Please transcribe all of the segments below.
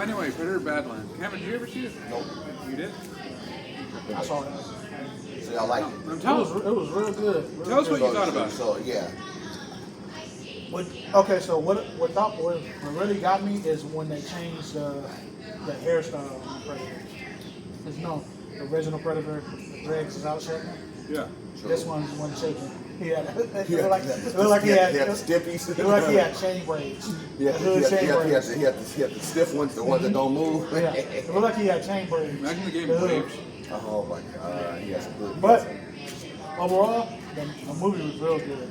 Anyway, Predator Badlands. Cameron, did you ever see it? Nope. You did? I saw it. So y'all like it? It was real good. Tell us what you thought about it. So yeah. So what really got me is when they changed the hairstyle on Predator. There's no original Predator, the dreads is out shaking. Yeah. Sure. This one's one shaking. He had He had the stiffies. It looked like he had chain braids. He had the stiff ones, the ones that don't move. Yeah. It looked like he had chain braids. Imagine the game of waves. Oh my God, he has some good. But overall, the movie was real good.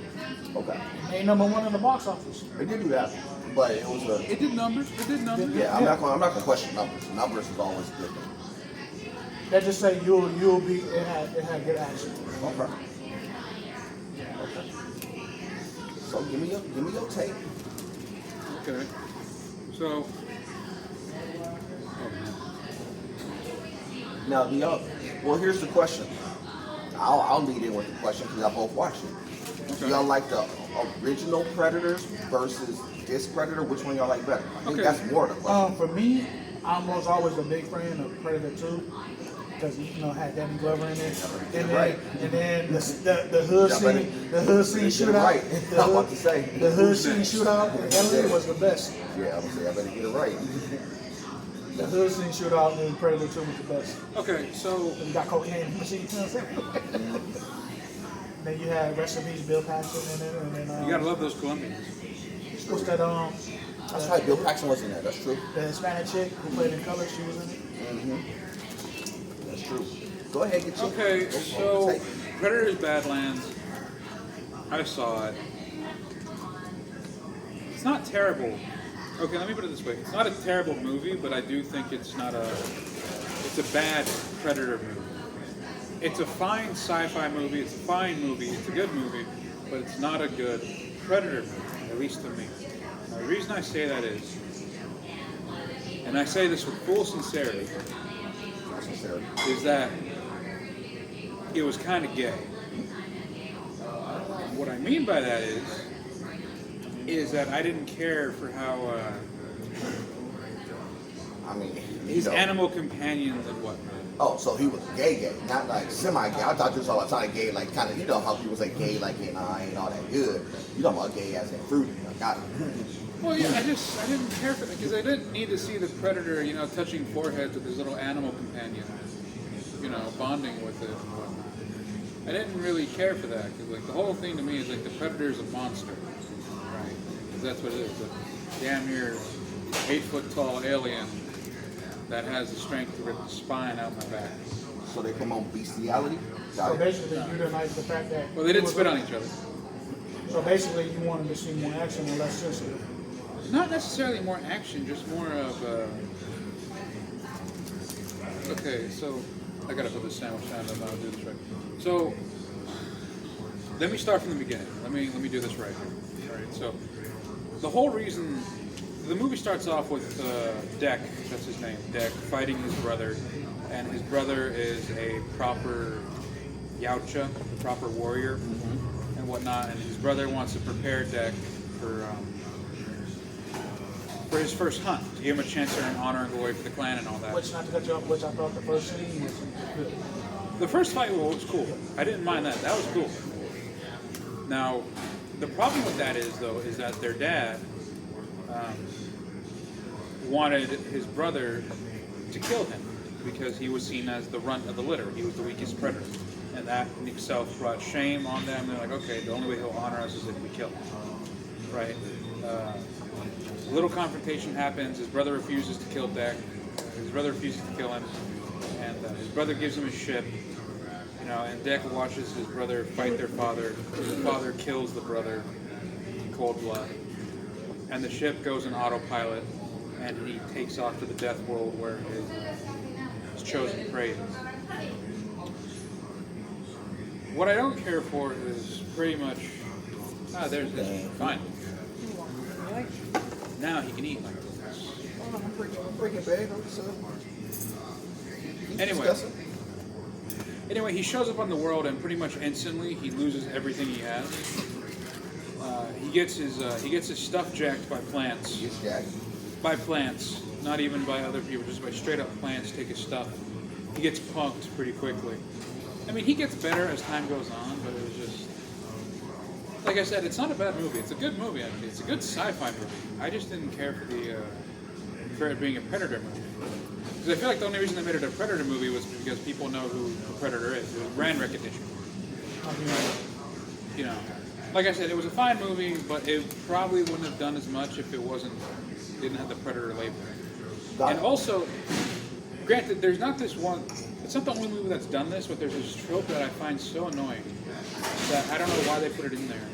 Okay. It made #1 in the box office. It did do that, but it was a. It did numbers. Yeah, I'm not gonna question numbers. Numbers is always good. They just say you'll be. It had good action. Okay. So give me your take. Okay. So. Now well, here's the question. I'll lead in with the question because I both watched it. Okay. Do y'all like the original Predators versus this Predator? Which one y'all like better? I think that's more the question. For me, I was always a big fan of Predator 2 because had Danny Glover in it, and then the hood scene shootout. Right. I'm about to say the hood scene shootout in LA was the best. Yeah, I'm gonna say I better get it right. The hood scene shootout in Predator 2 was the best. Okay, so. You got cocaine machines. Then you had Rest in Peace Bill Paxton in it, and then You gotta love those Colombians. what's that? That's right. Bill Paxton was in that. That's true. The Hispanic chick who played in Color, she was in it. Mm-hmm. That's true. Go ahead, get your. Okay, so Predator's Badlands. I saw it. It's not terrible. Okay, let me put it this way. It's not a terrible movie, but I do think it's a bad Predator movie. It's a fine sci-fi movie, it's a fine movie, it's a good movie, but it's not a good Predator movie, at least to me. Now, the reason I say that is, and I say this with full sincerity, is that it was kind of gay. What I mean by that is that I didn't care for how his animal companions and whatnot. Oh, so he was gay, not like semi-gay. I thought you was all the time gay, like kind of, how people say gay, like, I ain't all that good. You talking about gay as in fruity. Got it. Well, yeah, I didn't care for it because I didn't need to see the Predator, touching foreheads with his little animal companion, bonding with it and whatnot. I didn't really care for that because, the whole thing to me is the Predator's a monster, right? Because that's what it is. A damn near 8-foot-tall alien that has the strength to rip the spine out my back. So they come on bestiality? So basically, you didn't like the fact that... Well, they didn't spit on each other. So basically, you wanted to see more action and less sensitive. Not necessarily more action, just more of Okay, so I gotta put this sandwich down. I'm not gonna do this right. So let me start from the beginning. Let me do this right here. All right. So the whole reason the movie starts off with Deck. That's his name. Deck fighting his brother, and his brother is a proper Yautja, a proper warrior, and whatnot. And his brother wants to prepare Deck for his first hunt, to give him a chance to earn honor and glory for the clan and all that. Which, not to cut you off, which I thought the first scene was good. The first fight was cool. I didn't mind that. That was cool. Now, the problem with that is that their dad wanted his brother to kill him because he was seen as the runt of the litter. He was the weakest predator. And that in itself brought shame on them. They're like, okay, the only way he'll honor us is if we kill him. Right? A little confrontation happens. His brother refuses to kill Deck. His brother refuses to kill him. And his brother gives him his ship. And Deck watches his brother fight their father. His father kills the brother in cold blood. And the ship goes in autopilot. And he takes off to the death world where his chosen prey is. What I don't care for is pretty much... there's this. Fine. Now he can eat like this. I'm breaking bad. Anyway, he shows up on the world and pretty much instantly he loses everything he has. He gets his stuff jacked by plants. He's jacked. By plants, not even by other people, just by straight up plants take his stuff. He gets punked pretty quickly. I mean, he gets better as time goes on, but it was just, like I said, it's not a bad movie. It's a good movie, actually. It's a good sci-fi movie. I just didn't care for it being a Predator movie. Because I feel like the only reason they made it a Predator movie was because people know who the Predator is. It was brand recognition. You know, like I said, it was a fine movie, but it probably wouldn't have done as much if it didn't have the Predator label. And also, granted, there's not this one. It's not the only movie that's done this, but there's this trope that I find so annoying that I don't know why they put it in there.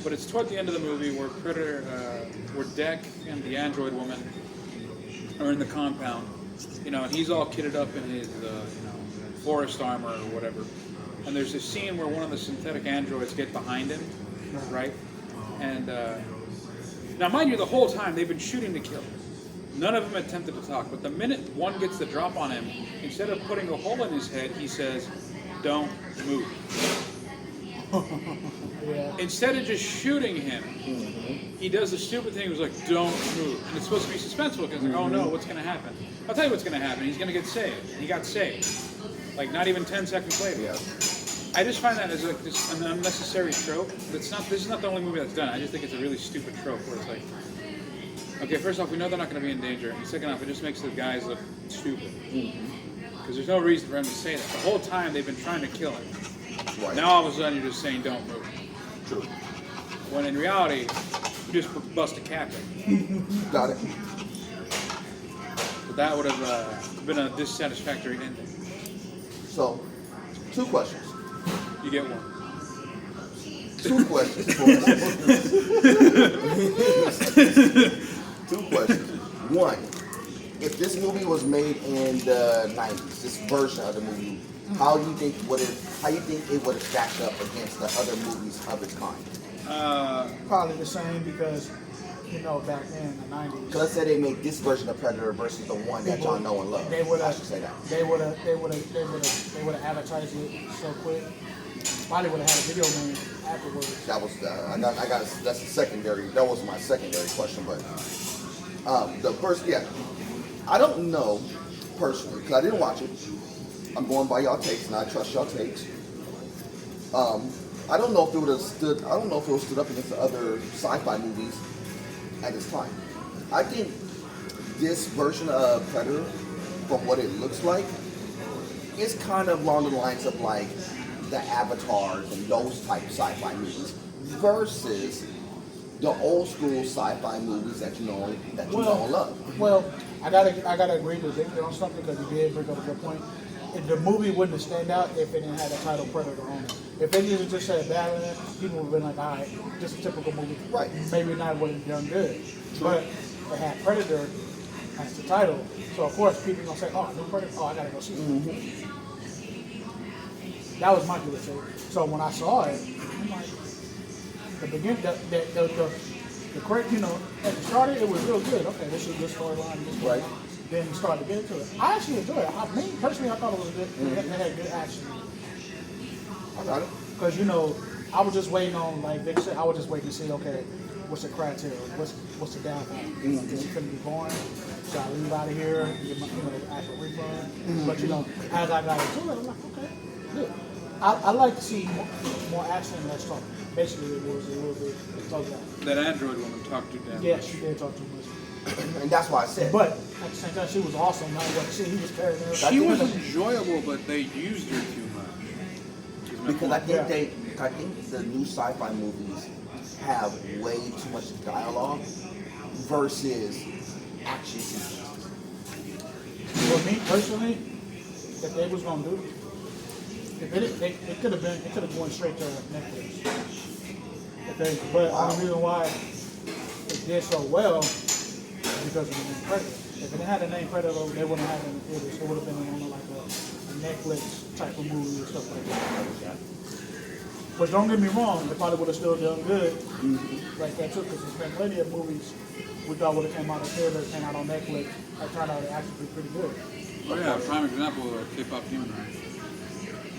But it's toward the end of the movie where where Deck and the android woman are in the compound, you know, and he's all kitted up in his, forest armor or whatever. And there's this scene where one of the synthetic androids get behind him, right? And now, mind you, the whole time they've been shooting to kill. None of them attempted to talk, but the minute one gets the drop on him, instead of putting a hole in his head, he says, "Don't move." Yeah. Instead of just shooting him, he does the stupid thing. He was like, "Don't move," and it's supposed to be suspenseful because like, oh no, what's going to happen? I'll tell you what's going to happen. He's going to get saved. He got saved, like not even 10 seconds later. Yeah. I just find that as like just an unnecessary trope. This is not the only movie that's done. I just think it's a really stupid trope where it's like, okay, first off, we know they're not going to be in danger, and second off, it just makes the guys look stupid. Because there's no reason for him to say that. The whole time they've been trying to kill him. Right. Now all of a sudden you're just saying don't move. True. When in reality, you just bust a captain. Got it. But that would have been a dissatisfactory ending. So, 2 questions. You get one. 2 questions. 2 questions. 1, if this movie was made in the 90s, this version of the movie, how do you think it would have stacked up against the other movies of its kind? Probably the same because, back then in the 90s. Because let's say they made this version of Predator versus the one that y'all know and love. They would I have. should say that. They would have advertised it so quick. Probably would have had a video game afterwards. That was that's the secondary. That was my secondary question, but the first, I don't know personally because I didn't watch it. I'm going by y'all takes, and I trust y'all takes. I don't know if it would have stood. I don't know if it would have stood up against the other sci-fi movies at its time. I think this version of Predator, from what it looks like, is kind of along the lines of like the Avatars and those type sci-fi movies versus the old school sci-fi movies that you know and love. Well, I gotta agree with Victor on something because he did bring up a good point. If the movie wouldn't have stand out if it didn't have the title Predator on it. If they just said Badlands, people would have been like, all right, just a typical movie. Right. Maybe not would have done good. But it had Predator as the title. So of course people gonna say, oh, new Predator, oh, I gotta go see it. That was my good take. So when I saw it, I'm like, the beginning, the correct, at the start it was real good. Okay, this is a good storyline. Right. Then you start to get into it. I actually enjoyed it. Personally, I thought it was good. It had good action. I got it. Because, I was just waiting on, like Vic said, I was just waiting to see, okay, what's the criteria? What's the downfall? Is it going to be boring? Should I leave out of here and get my, actual refund? But, as I got into it, I'm like, okay, good. I like to see more action and less talk. Basically, it was a little bit talk about. That android woman talked too damn Yeah, much. she did talk too much. And that's why I said. But at the same time, she was awesome. Like what he was carrying her. She was enjoyable, but they used her too much. Because I think the new sci-fi movies have way too much dialogue versus action sequences. For me personally, if they was gonna do, it could have gone straight to Netflix. But the reason why it did so well is because of the name Predator. If it had the name Predator, they wouldn't have it in the theaters. It would have been on like a Netflix type of movie or stuff like that. But don't get me wrong, it probably would have still done good like that too, because there's been plenty of movies we thought would have came out of theater, came out on Netflix, that turned out to actually be pretty good. Oh yeah, prime example of K-pop Demon Hunters.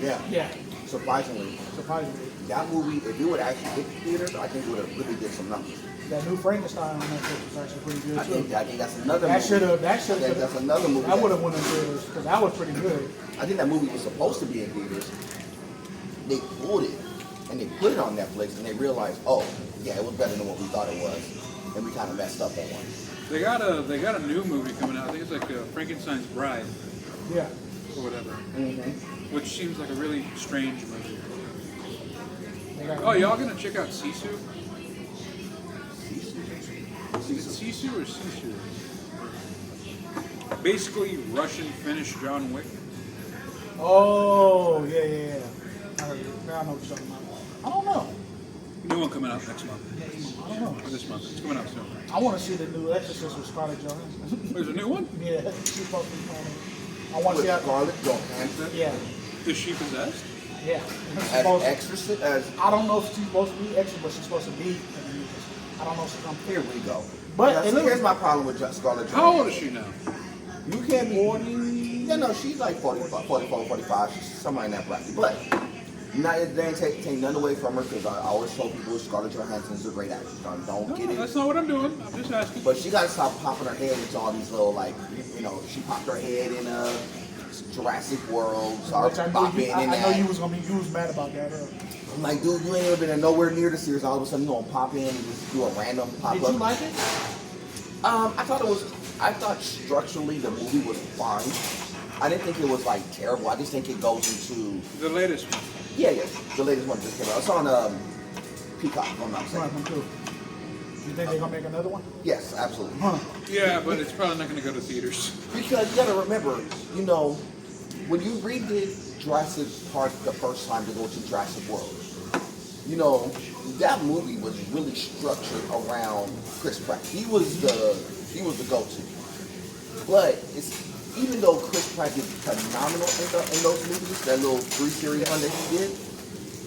Yeah. Surprisingly, Surprisingly. that movie, if it would actually hit the theaters, I think it would have really did some numbers. That new Frankenstein on Netflix was actually pretty good too. I think that's another That movie. should have. That's another movie. That would have won in theaters because that was pretty good. I think that movie was supposed to be in theaters. They pulled it and they put it on Netflix and they realized, oh, yeah, it was better than what we thought it was, and we kind of messed up on one. They got a new movie coming out. I think it's like Frankenstein's Bride Yeah. or whatever, Mm-hmm. which seems like a really strange movie. They got Oh, y'all gonna check out Sisu? Is it Sisu. Sisu or Sisu? Basically, Russian Finnish John Wick. Oh, yeah. I heard it. Now I know what you're talking about. I don't know. New one coming out next month. I don't know. Or this month. It's coming out soon. I want to see the new Exorcist with Scarlett Johansson. There's a new one? Yeah, she's supposed to be playing it. I want to see how. Scarlett Johansson Yeah, Is she possessed? yeah. as Exorcist, as I don't know if she's supposed to be extra, but she's supposed to be. I don't know if she's going to here we go. But Now, it see, looks- here's my problem with Scarlett Johansson. How old is she now? You can't be 40. Yeah, no, she's like 45, 44, 45. She's somewhere in that bracket. But not, they ain't take nothing away from her because I always told people Scarlett Johansson is a great actress. Don't No, get it. that's not what I'm doing. I'm just asking. But she got to stop popping her head into all these little, like, you know, she popped her head in Jurassic World, started Which I popping in know that. you was mad about that. I'm like, dude, you ain't ever been nowhere near the series. All of a sudden, you gonna pop in and just do a random pop Did up. you like it? I thought structurally the movie was fine. I didn't think it was like terrible. I just think it goes into The latest one. yeah. The latest one just came out. It's on Peacock, if I'm not Right, mistaken. me too. You think they're gonna make another one? Yes, absolutely. Huh? Yeah, but it's probably not going to go to theaters. Because you gotta remember, you know, when you redid Jurassic Park the first time to go to Jurassic World, you know, that movie was really structured around Chris Pratt. He was the go-to. But even though Chris Pratt did phenomenal in those movies, that little 3-series one that he did,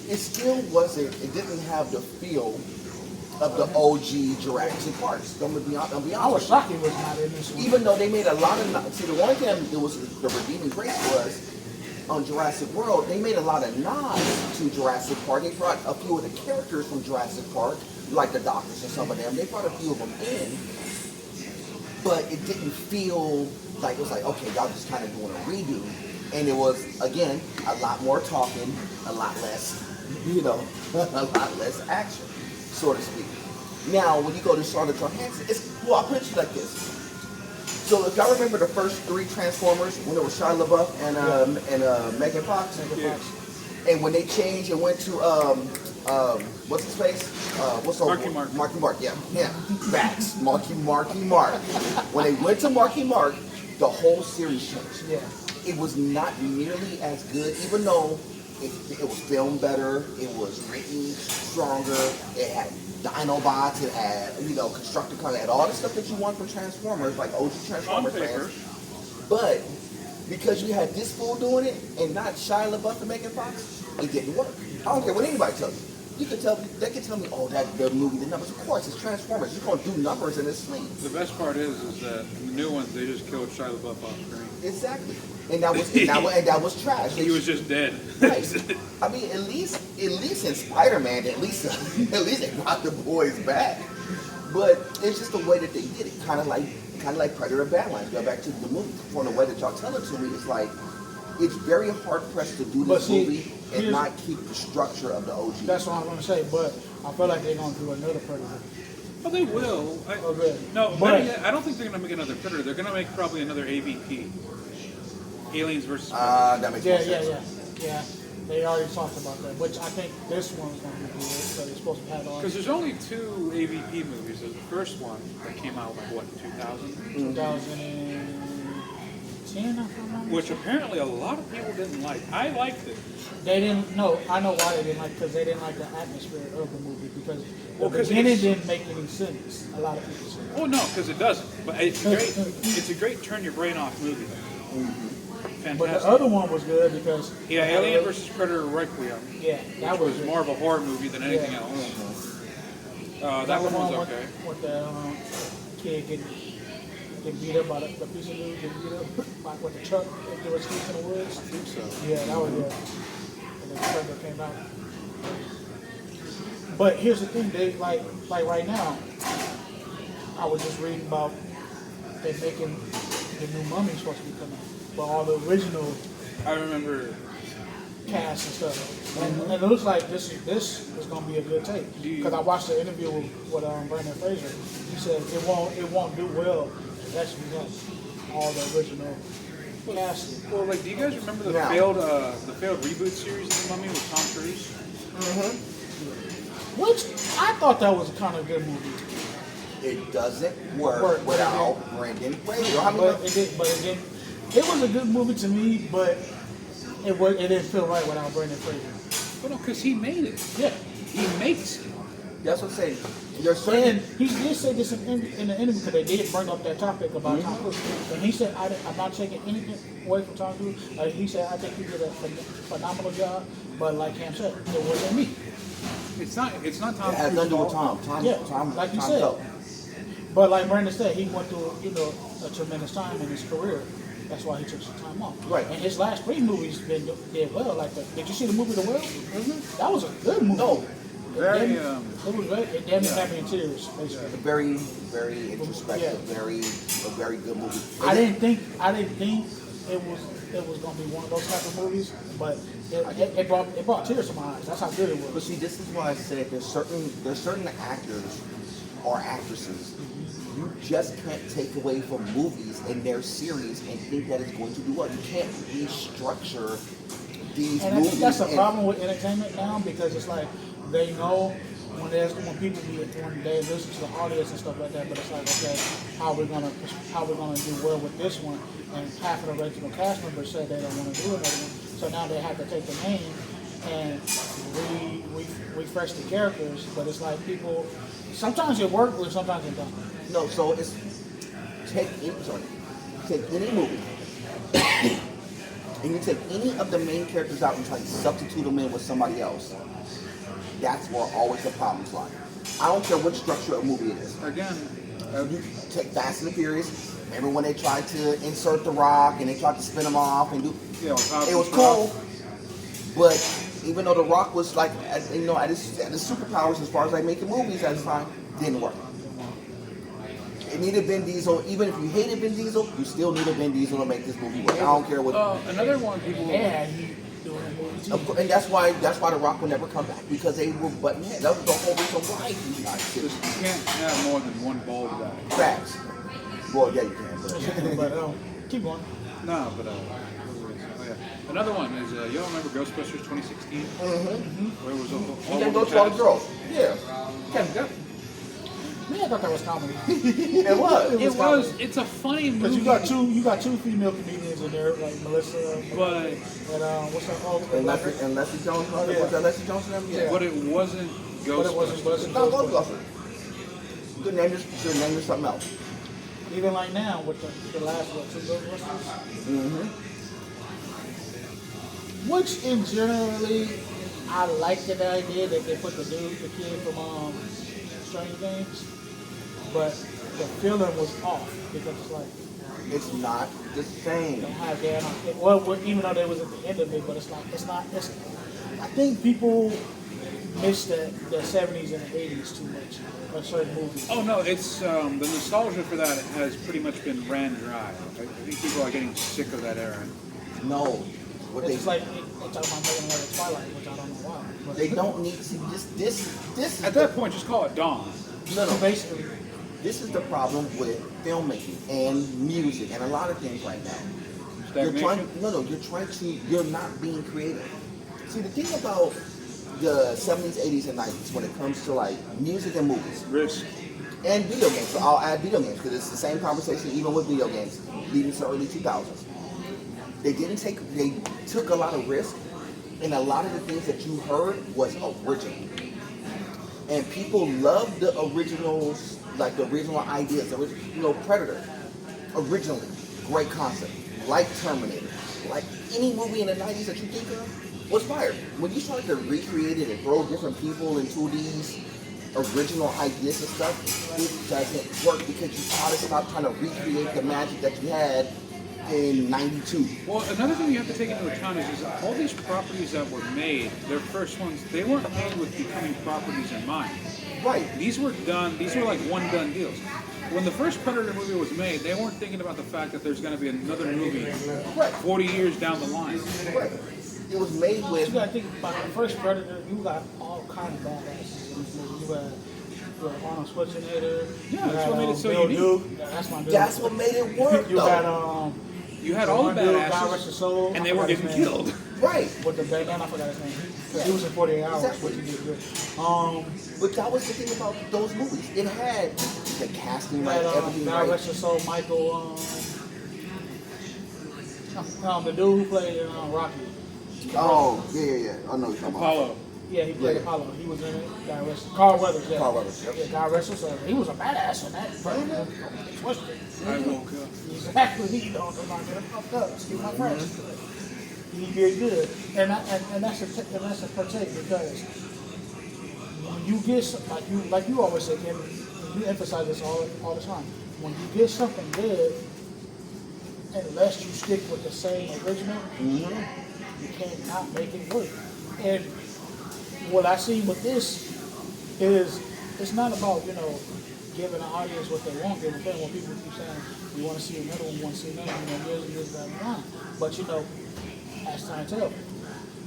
it still wasn't. It didn't have the feel of the OG Jurassic Parks. I'm gonna be honest. I was shocked it was not in this one. Even though they made a lot of see, the one thing that was the redeeming grace was on Jurassic World, they made a lot of nods to Jurassic Park. They brought a few of the characters from Jurassic Park, like the doctors and some of them. They brought a few of them in, but it didn't feel like it was like, okay, y'all just kind of doing a redo. And it was again a lot more talking, a lot less, you know, a lot less action, so to speak. Now, when you go to Scarlett Johansson, I'll put it like this. So if y'all remember the first 3 Transformers, when it was Shia LaBeouf and Megan Fox, and when they changed and went to what's his face? Marky Mark. Marky Mark, yeah. Facts. Marky Mark. When they went to Marky Mark, the whole series changed. Yeah. It was not nearly as good, even though it was filmed better, it was written stronger, it had Dinobots, it had, you know, Constructicons, it had all the stuff that you want from Transformers, like OG Transformers On paper. fans. But because you had this fool doing it and not Shia LaBeouf and Megan Fox, it didn't work. I don't care what anybody tells you. You can tell me, they can tell me, oh, that the movie, the numbers. Of course, it's Transformers. You're gonna do numbers in his sleep. The best part is that in the new ones, they just killed Shia LaBeouf off screen. Exactly. And that was trash. He was just dead. Right. I mean, at least in Spider-Man, at least they brought the boys back. But it's just the way that they did it, kind of like Predator Badlands. Go back to the movie. From the way that y'all tell it to me, it's like it's very hard pressed to do But this see, movie and not keep the structure of the OG. That's what I'm gonna say, but I feel like they're gonna do another Predator. Oh, they will. Oh, good. No, But- I don't think they're going to make another Predator. They're going to make probably another AVP. Aliens versus That makes more sense. Yeah. They already talked about that, which I think this one's gonna be good. So they're supposed to have all Because there's only 2 AVP movies. There's the first one that came out like, what, 2000? 2010 or something. Which apparently a lot of people didn't like. I liked it. They didn't. No, I know why they didn't like, because they didn't like the atmosphere of the movie, because Well, the 'cause beginning it's- didn't make any sense. A lot of people said. Oh, no, because it doesn't. But it's great. It's a great turn your brain off movie. Fantastic. But the other one was good because Yeah, Alien versus Predator Requiem. Yeah, that Which was was good. more of a horror movie than anything Yeah. else. That That one was with- okay. With the kid getting beat up by the piece of dude getting beat up with the truck if they were escaping in the woods. I think so. Yeah, that was good. And then the trailer came out. But here's the thing, they like right now, I was just reading about they making the new Mummy supposed to be coming, but all the original I remember. cast and stuff. And it looks like this is going to be a good take. Because I watched the interview with Brandon Fraser. He said it won't do well unless we have all the original cast. Well, like, do you guys remember the failed reboot series of the Mummy with Tom Cruise? Which I thought that was a kind of good movie. It doesn't work without Brendan Fraser. But it didn't. It was a good movie to me, but it didn't feel right without Brendan Fraser. Well, no, because he made it. Yeah. He makes it. That's what I'm saying. There's certain. And he did say this in the interview because they did bring up that topic about Tom Cruise. And he said, I'm not taking anything away from Tom Cruise. He said, I think he did a phenomenal job, but like Cam said, it wasn't me. It's not Tom Cruise. It has nothing to do with Tom. Tom, like you Tom said. helped. But like Brandon said, he went through a tremendous time in his career. That's why he took some time off. Right. And his last 3 movies did well. Like did you see the movie The Whale? That was a good movie. No. Very, it was great. It damn near had me in tears, basically. A very, very introspective, a very good movie. I didn't think it was gonna be one of those type of movies, but it brought tears to my eyes. That's how good it But was. see, this is why I said there's certain actors or actresses you just can't take away from movies and their series and think that it's going to do well. You can't restructure these And I movies. think that's the problem with entertainment now, because it's like they know when people when they listen to the audience and stuff like that, but it's like, okay, how we're gonna do well with this one, and half of the original cast members say they don't want to do another one, so now they have to take the name and refresh the characters, but it's like people sometimes it works and sometimes it doesn't. No, so it's take any movie and you take any of the main characters out and try to substitute them in with somebody else. That's where always the problems lie. I don't care what structure of movie it is. Again, You take Fast and the Furious. Remember when they tried to insert The Rock and they tried to spin him off and do? It was cool, but even though The Rock was like, at his superpowers as far as like making movies at the time, didn't work. It needed Vin Diesel. Even if you hated Vin Diesel, you still needed Vin Diesel to make this movie work. I don't care what. another one people. Yeah, he doing a movie too. And that's why The Rock will never come back, because they were butting heads. That was the whole reason why he got You can't have more than one bald guy. facts. Well, yeah, you can. But But keep going. No, but yeah. Another one is y'all remember Ghostbusters 2016? Where it was all you over can go the to all the cast? girls. Yeah. Kevin Gunn. Me, I thought that was comedy. It was. It was. It's a funny Because movie. you got two female comedians in there, like Melissa But and what's her And Leslie Jones. Yeah. Was that Leslie Jones? Yeah. but it wasn't Ghostbusters. No, Ghostbusters. You could name this something else. Even like now with the last one, 2 Ghostbusters. Which in generally, I like the idea that they put the kid from Stranger Things, but the feeling was off because it's like It's not the same. don't have that on it. Well, even though they was at the end of it, but it's like I think people miss the 70s and the 80s too much for certain movies. Oh no, it's the nostalgia for that has pretty much been ran dry. I think people are getting sick of that era. No. What It's like they talk about making another Twilight, which I don't know why. But they don't need to. This At that point, just call it Dawn. no. basically, This is the problem with filmmaking and music and a lot of things right now. Stagnation? You're not being creative. See, the thing about the 70s, 80s, and 90s when it comes to like music and movies Risk. and video games, so I'll add video games because it's the same conversation even with video games leading to early 2000s. They took a lot of risk, and a lot of the things that you heard was original. And people loved the originals, like the original ideas. Predator, originally, great concept. Like Terminator, like any movie in the 90s that you think of, was fired. When you start to recreate it and throw different people into these original ideas and stuff, it doesn't work because you try to stop trying to recreate the magic that you had in 92. Well, another thing you have to take into account is that all these properties that were made, their first ones, they weren't made with becoming properties in mind. Right. These were like one-done deals. when the first Predator movie was made, they weren't thinking about the fact that there's going to be another movie Right. 40 years down the line. Right. It was made You with. gotta think about the first Predator. You got all kinds of badasses in this movie. You had Arnold Schwarzenegger. Yeah, you that's had, what made it so Bill unique. Duke. Yeah, that's my dude. That's what made it work, You though. had You had all the one dude, God rest his badasses, soul. and I they were forgot getting his name. killed. Right. With the bandana, I forgot his name. He was in 48 Hours, Exactly. which he did good. But that was the thing about those movies. It had the casting right, everything God right. rest his soul, Michael. The dude who played Rocky. Oh, yeah. I know you're talking about. Apollo. Yeah, he played Yeah. Apollo. He was in it. God rest. Carl Weathers. Yeah. Carl Weathers, yep. Yeah, God rest his soul. He was a badass in that. Twisted. I woke up. Exactly. He don't get fucked up. Excuse my French. He did good, and that's a partake because when you get like you always say, Ken, you emphasize this all the time. When you get something good, unless you stick with the same original, you cannot make it work. And what I see with this is it's not about giving the audience what they want, giving them when people keep saying we want to see another one, we want to see another one, years and years down the line. But as time tells,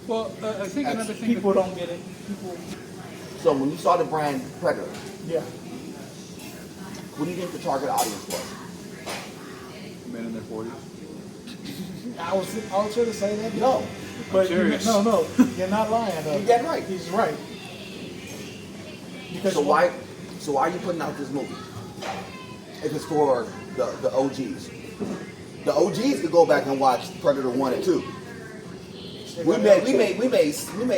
Well, I think another thing. people don't get it. People, So when you saw the brand Predator, yeah. what do you think the target audience was? Men in their 40s. I was sure to say that. No. But serious. no, you're not lying though. You're dead right. He's right. Because So why are you putting out this movie? If it's for the OGs. The OGs could go back and watch Predator 1 and 2. We may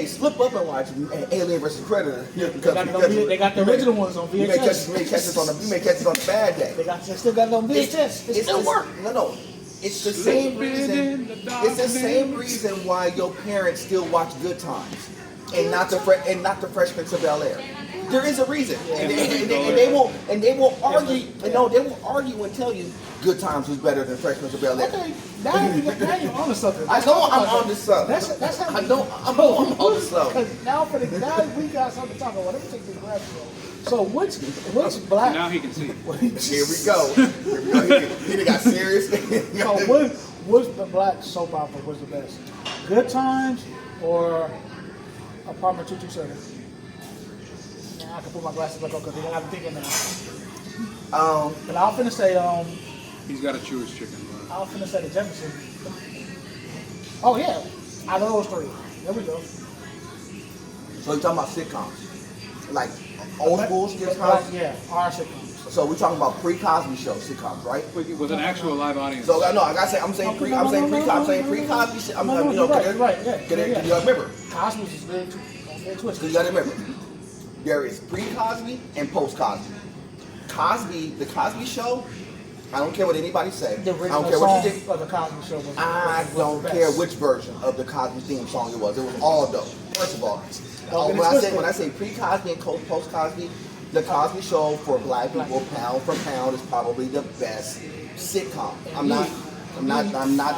slip up and watch Alien vs Predator they got the original ones on You may catch VHS. us on the bad day. They still got it on VHS. It still works. No. It's the same reason. It's the same reason why your parents still watch Good Times and not the Fresh Prince of Bel-Air. There is a reason, and they will argue. No, they will argue and tell you Good Times was better than Fresh Prince of Bel-Air. Okay, now you're onto something. I know I'm on to something. That's how I'm on to something. Because now we got something to talk about. Let me take this grab. So which black? Now he can see. Here we go. He done got serious. So which the black soap opera was the best? Good Times or Apartment 227? I can put my glasses back on because I'm thinking now. But I'm finna say He's got to chew his chicken. I'm finna say the Jefferson. Oh yeah, out of those three. There we go. So you're talking about sitcoms, like old school sitcoms. Yeah, our sitcoms. So we're talking about pre-Cosby show sitcoms, right? With an actual live audience. So no, I gotta say, I'm saying pre-Cosby. I'm You're right. Can you remember? Cosby's is very twisted. Because you gotta remember, there is pre-Cosby and post-Cosby. The Cosby Show. I don't care what anybody say. The I don't original care what you song think. of the Cosby Show was I was don't the care best. which version of the Cosby theme song it was. It was all dope. First of all, Don't get it when twisted. I say pre-Cosby and post-Cosby, the Cosby Show for black people, pound for pound, is probably the best sitcom. I'm not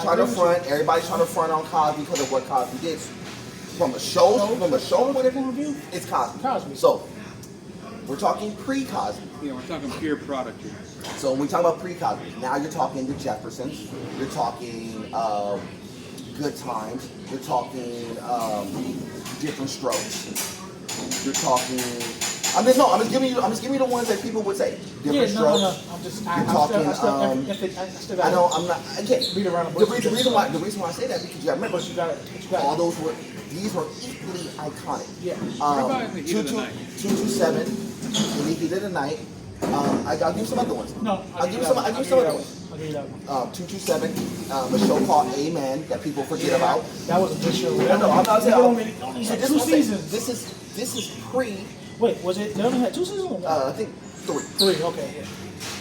trying to front. Everybody's trying to front on Cosby because of what Cosby did. From a show point of view, it's Cosby. So we're talking pre-Cosby. Yeah, we're talking pure product here. So when we talk about pre-Cosby, now you're talking the Jeffersons, you're talking Good Times, you're talking Different Strokes, you're talking. I'm just giving you the ones that people would say. Different Strokes. No. I know I'm not. Again, Beat around the the bush. reason why I say that because you got to remember, But you got it. all those these were equally iconic. Yeah. What about In the Heat of the Night? 227, In the Heat of the Night. I'll give you some other ones. No, I'll give you some other ones. I'll give you that one. 227, a show called Amen that people forget about. That was a good show. No, I'm not saying. Only So had this 2 is what I'm saying. seasons. This is pre. Wait, was it? They only had 2 seasons. Or one? I think 3. 3. Okay. Yeah.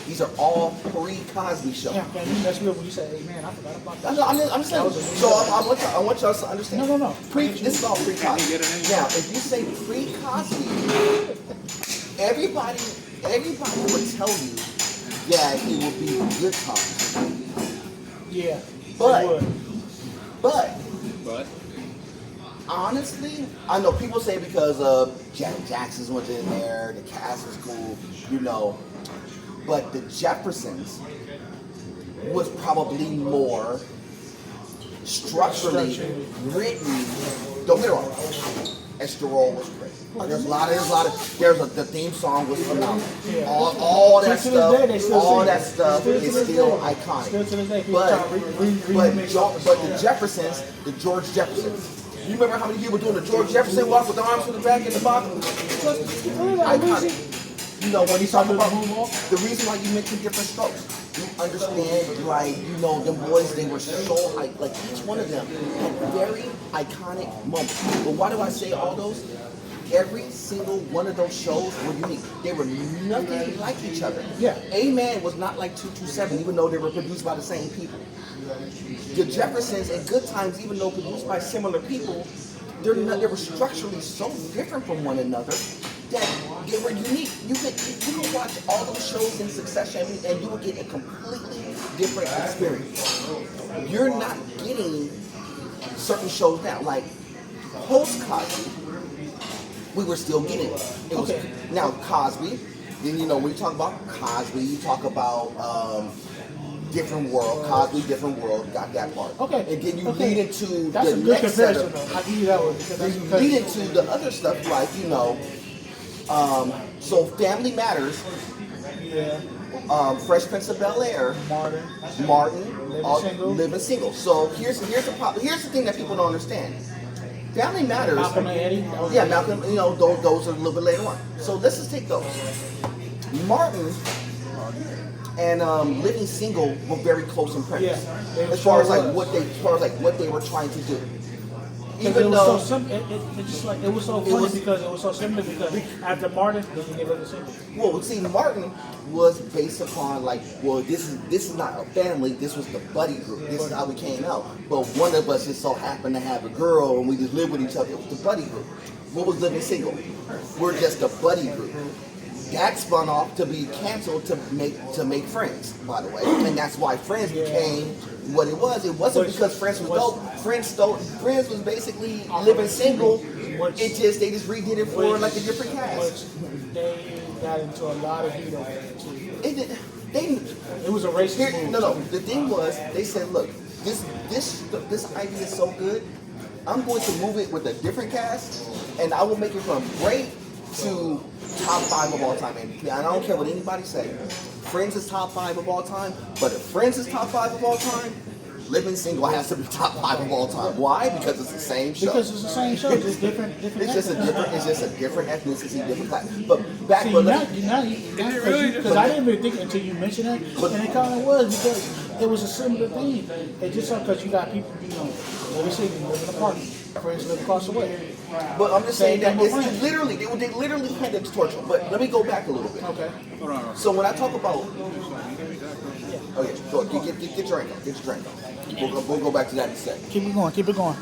These are all pre-Cosby shows. Yeah, man, that's real when you say, "Hey, man, I forgot about that." I'm just saying. So I want y'all to understand. No. This is all Can you pre-Cosby. get it in? Now, if you say pre-Cosby, everybody would tell you that it will be Good Times. Yeah. But- it would. But But honestly, I know people say because Janet Jackson's was in there, the cast was cool, But the Jeffersons was probably more structurally written. Don't get it wrong. Extra Roll was great. There's the theme song was phenomenal. All that stuff is still iconic. Still to this day, But the Jeffersons, the George Jeffersons. You remember how many people doing the George Jefferson walk with the arms to the back and the bottom? Iconic. You know, when you talk about the reason why you mention different strokes, you understand, like, you know, them boys, they were so, like each one of them had very iconic moments. But why do I say all those? Every single one of those shows were unique. They were nothing like each other. Yeah. A-Man was not like 227, even though they were produced by the same people. The Jeffersons and Good Times, even though produced by similar people, they were structurally so different from one another that they were unique. You could watch all those shows in succession and you would get a completely different experience. You're not getting certain shows now. Like post Cosby, we were still getting it. Now Cosby, then you know when you talk about Cosby, you talk about Different World, Cosby, Different World, got that part. Okay. And then you lead into That's the a good next set comparison, of, though. I give you that one. you lead into the other stuff like, you know, so Family Matters, Yeah. Fresh Prince of Bel-Air, Martin, Living Single. So here's the problem. Here's the thing that people don't understand. Family Matters. Malcolm and Eddie. Yeah, Malcolm. You know, those are a little bit later on. So let's just take those. Martin and Living Single were very close in premise. Yeah, as far as what they were trying to do. Even though it was so funny because it was so similar because after Martin, then you gave it a single. Well, see, Martin was based upon like, well, this is not a family. This was the buddy group. This is how we came out. But one of us just so happened to have a girl, and we just lived with each other. It was the buddy group. What was Living Single? We're just a buddy group. That spun off to be canceled to make Friends, by the way, and that's why Friends became what it was. It wasn't because Friends was dope. Friends was basically Living Single. They just redid it for like a different cast. They got into a lot of heat over it too. It was a racist move. No. The thing was, they said, look, this idea is so good. I'm going to move it with a different cast, and I will make it from great to top 5 of all time. And I don't care what anybody say. Friends is top 5 of all time, but if Friends is top 5 of all time, Living Single has to be top 5 of all time. Why? Because it's the same show. Because it's the same show, just different. It's just a different ethnicity, different class. But back, because I didn't even think until you mentioned it, and it kind of was because it was a similar thing. It just because you got people, you know, Living Single, living apart, Friends live across the way. But I'm just saying that it's literally they literally had it torture. But let me go back a little bit. Okay. Hold on. So when I talk about, go get your drink on. Get your drink on. We'll go back to that in a second. Keep it going. Keep it going.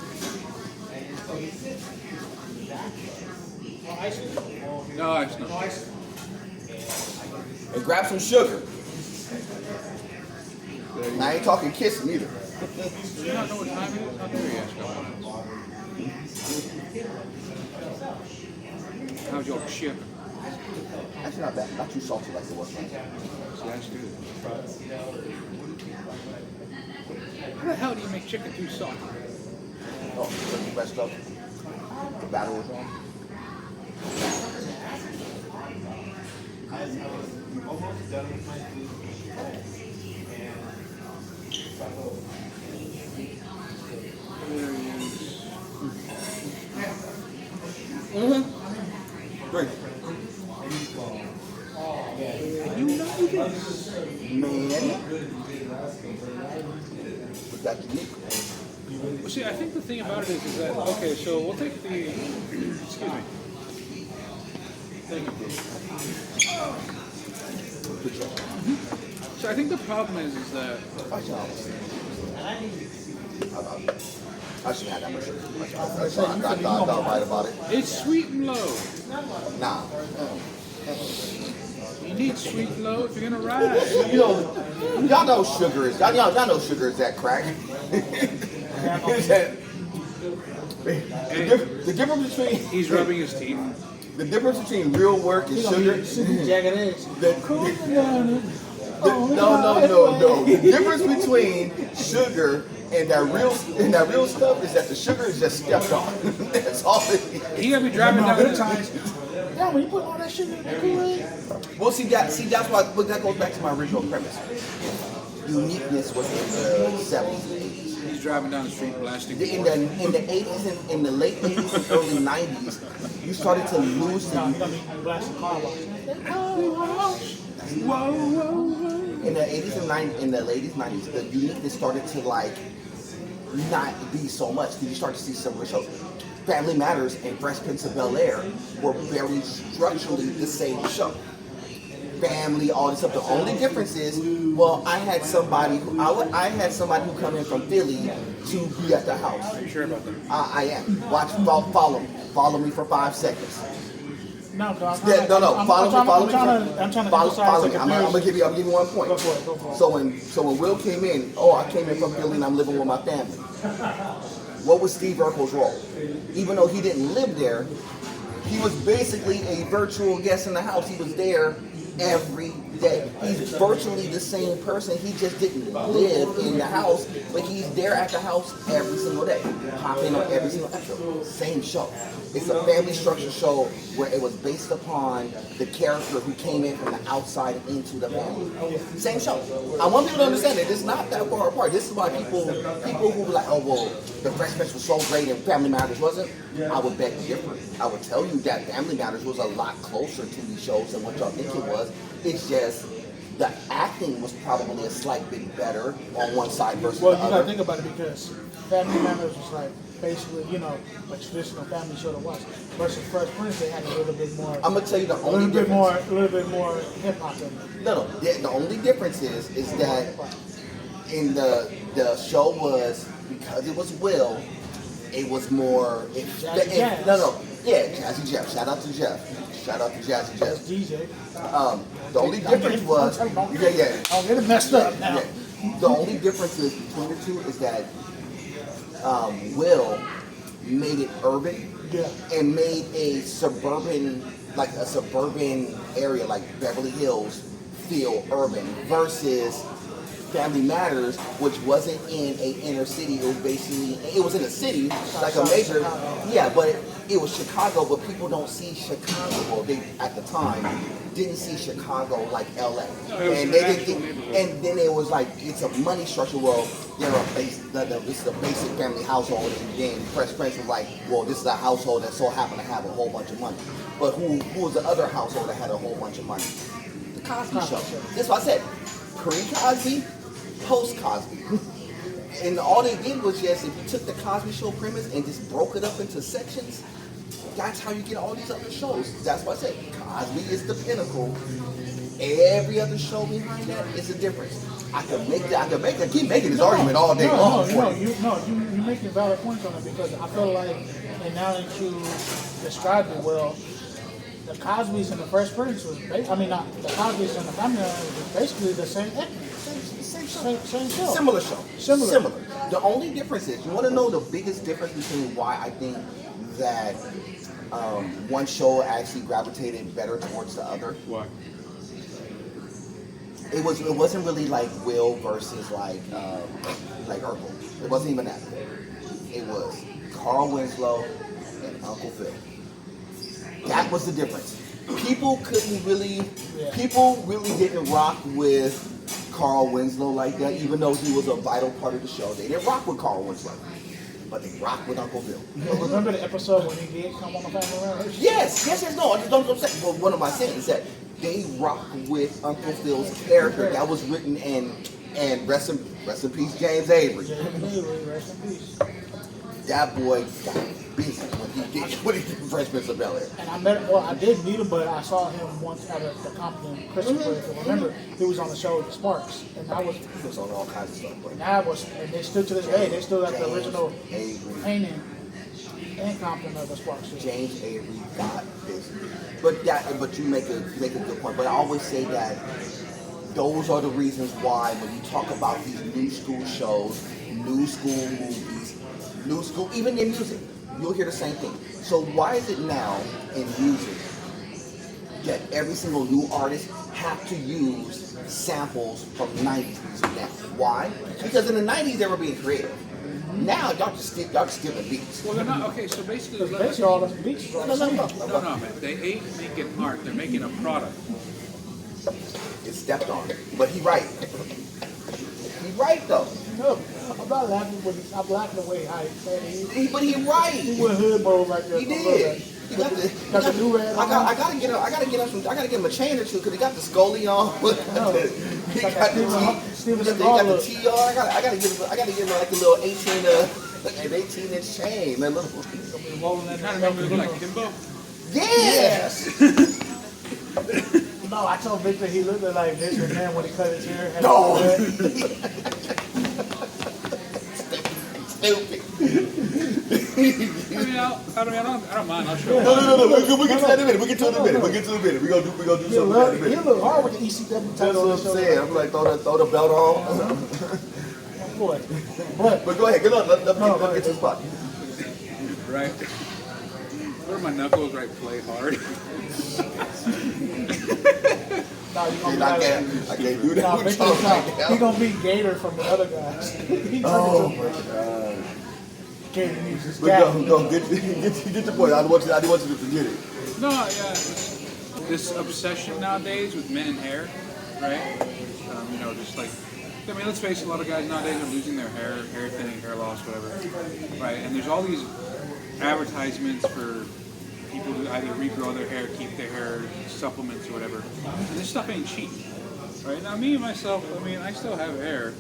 No ice, no. And grab some sugar. And I ain't talking kissing either. Do you not know what time it is? How dare you ask about it? How's your chip? That's not bad. Not too salty like it was. See, that's good. How the hell do you make chicken too soft? Oh, the best stuff. The batter was on. Great. You know this. Man. That's unique. Well, see, I think the thing about it is that, okay, so we'll take the, excuse me. Thank you. So I think the problem is that, I should have that much sugar. I thought right about it. it's sweet and low. Nah. You need sweet and low if you're gonna ride. You know, y'all know sugar is that crack. The difference between He's rubbing his teeth. The difference between real work and sugar. Jagged edge. No. The difference between sugar and that real stuff is that the sugar is just stepped on. That's all it is. He gonna be driving down Good the times. Yeah, when you put all that shit in the Kool-Aid. Well, that's why. But that goes back to my original premise. Uniqueness was in the 70s and 80s. He's driving down the street blasting. In the 80s and in the late 80s and early 90s, you started to lose the. I'm blasting car wash. In the 80s and 90s, in the late 90s, the uniqueness started to like not be so much because you start to see similar shows. Family Matters and Fresh Prince of Bel-Air were very structurally the same show. Family, all this stuff. The only difference is, well, I had somebody who come in from Philly to be at the house. Are you sure about that? I am. Follow me for 5 seconds. No. Follow me. I'm trying to Follow me. I'm gonna give you 1 point. Go for it. So when Will came in, I came in from Philly and I'm living with my family. What was Steve Urkel's role? Even though he didn't live there, he was basically a virtual guest in the house. He was there every day. He's virtually the same person. He just didn't live in the house, but he's there at the house every single day. Pop in on every single episode. Same show. It's a family structure show where it was based upon the character who came in from the outside into the family. Same show. I want people to understand it. It's not that far apart. This is why people who be like, oh well, the Fresh Prince was so great and Family Matters wasn't. I would beg to differ. I would tell you that Family Matters was a lot closer to these shows than what y'all think it was. It's just the acting was probably a slight bit better on one side versus the Well, other. you gotta think about it because Family Matters was like basically, a traditional family show to watch. Versus Fresh Prince, they had a little bit more. I'm gonna tell you the a only little difference. bit more hip hop in it. No. The only difference is that in the show was because it was Will, it was more. Jazzy Jeff. Yeah, Jazzy Jeff. Shout out to Jeff. Shout out to Jazzy That's Jeff. DJ. The only difference was I'll get it messed up now. Yeah. The only difference is between the two is that Will made it urban Yeah. and made a suburban area like Beverly Hills feel urban versus Family Matters, which wasn't in a inner city. It was in a city, like a major, but it was Chicago, but people don't see Chicago. Well, they, at the time, didn't see Chicago like LA. And then it was like, it's a money structure. Well, this is a basic family household, and then Fresh Prince was like, well, this is a household that so happened to have a whole bunch of money. But who was the other household that had a whole bunch of money? The Cosby Show. That's what I said. Pre-Cosby, post-Cosby. And all they did was just, if you took the Cosby Show premise and just broke it up into sections, that's how you get all these other shows. That's what I said. Cosby is the pinnacle. Every other show behind that is a difference. I keep making this argument all day long. You're making valid points on it because I feel like, and now that you described it well, the Cosby's and the Fresh Prince was, the Cosby's and the Family Matters was basically the same same show. Similar show. Similar. The only difference is, you want to know the biggest difference between why I think that one show actually gravitated better towards the other? Why? It wasn't really like Will versus like Urkel. It wasn't even that. It was Carl Winslow and Uncle Phil. That was the difference. People really didn't rock with Carl Winslow like that, even though he was a vital part of the show. They didn't rock with Carl Winslow, but they rocked with Uncle Phil. Remember the episode when he did come on the Family Matters? Yes. No, I just don't say. Well, one of my sayings that they rock with Uncle Phil's character that was written and rest in peace, James Avery. Rest in peace. That boy got busy when he did Fresh Prince of Bel-Air. And I did meet him, but I saw him once at the Compton Christmas break. And remember, he was on the show with Sparks, and He was on all kinds of stuff. But and they stood to this day. They still got the original Avery. painting and Compton of the Sparks show. James Avery got busy. But you make a good point. But I always say that those are the reasons why when you talk about these new school shows, new school movies, new school, even in music, you'll hear the same thing. So why is it now in music that every single new artist have to use samples from 90s music now? Why? Because in the 90s they were being creative. Now y'all just skip the beats. Well, they're not okay. So basically, Basically, all the beats is all the same. no, man. They ain't making art. They're making a product. It's stepped on. But he right. He right though. No, I'm not laughing, but I'm laughing the way I said it. But he right. He went hood mode right there. He did. He got the new red. I gotta get him a chain or two because he got the Scully on. He got the TR. I gotta give him like a little 18-inch chain. That little. Kind of remember like Kimbo. Yes. No, I told Victor he looked like this man when he cut his hair. No. Stupid. I don't mind. I'll show you. No. We get to that in a minute. We get to it in a minute. We gonna do something in a minute. He look hard with the ECW That's title. what I'm saying. I'm like throw the belt on. But go ahead. Get on. Let get to the spot. Right. Where are my knuckles? Right. Play hard. I can't do that. He's gonna be Gator from the other guys. Oh my god. Gator uses But go get your point. I want you to forget it. No, yeah. This obsession nowadays with men and hair, right? Just like, I mean, let's face it, a lot of guys nowadays are losing their hair thinning, hair loss, whatever, right? And there's all these advertisements for people to either regrow their hair, keep their hair, supplements or whatever. And this stuff ain't cheap, right? Now, me and myself, I mean, I still have hair.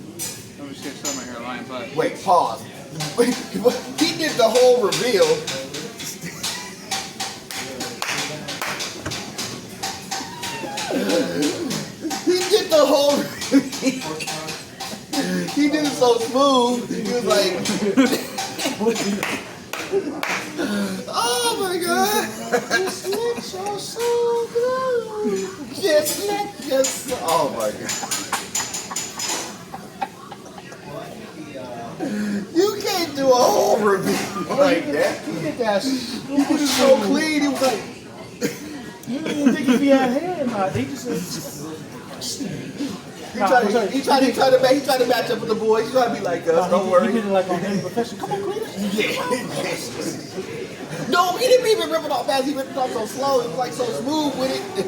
Obviously, I still have my hairline, but... Wait, pause. He did the whole reveal. He did the whole reveal. He did it so smooth. He was like... Oh my god! Just let your soul go. Just let your soul. Oh my god! You can't do a whole review like that. He did that. He was so clean. He was like, You didn't even think if he had hair or not. He just he tried to match up with the boys. He tried to be like us. Don't worry. He did it like on his profession. Come on, clean it. Yeah. No, he didn't even rip it off fast. He ripped it off so slow. It was like so smooth with it.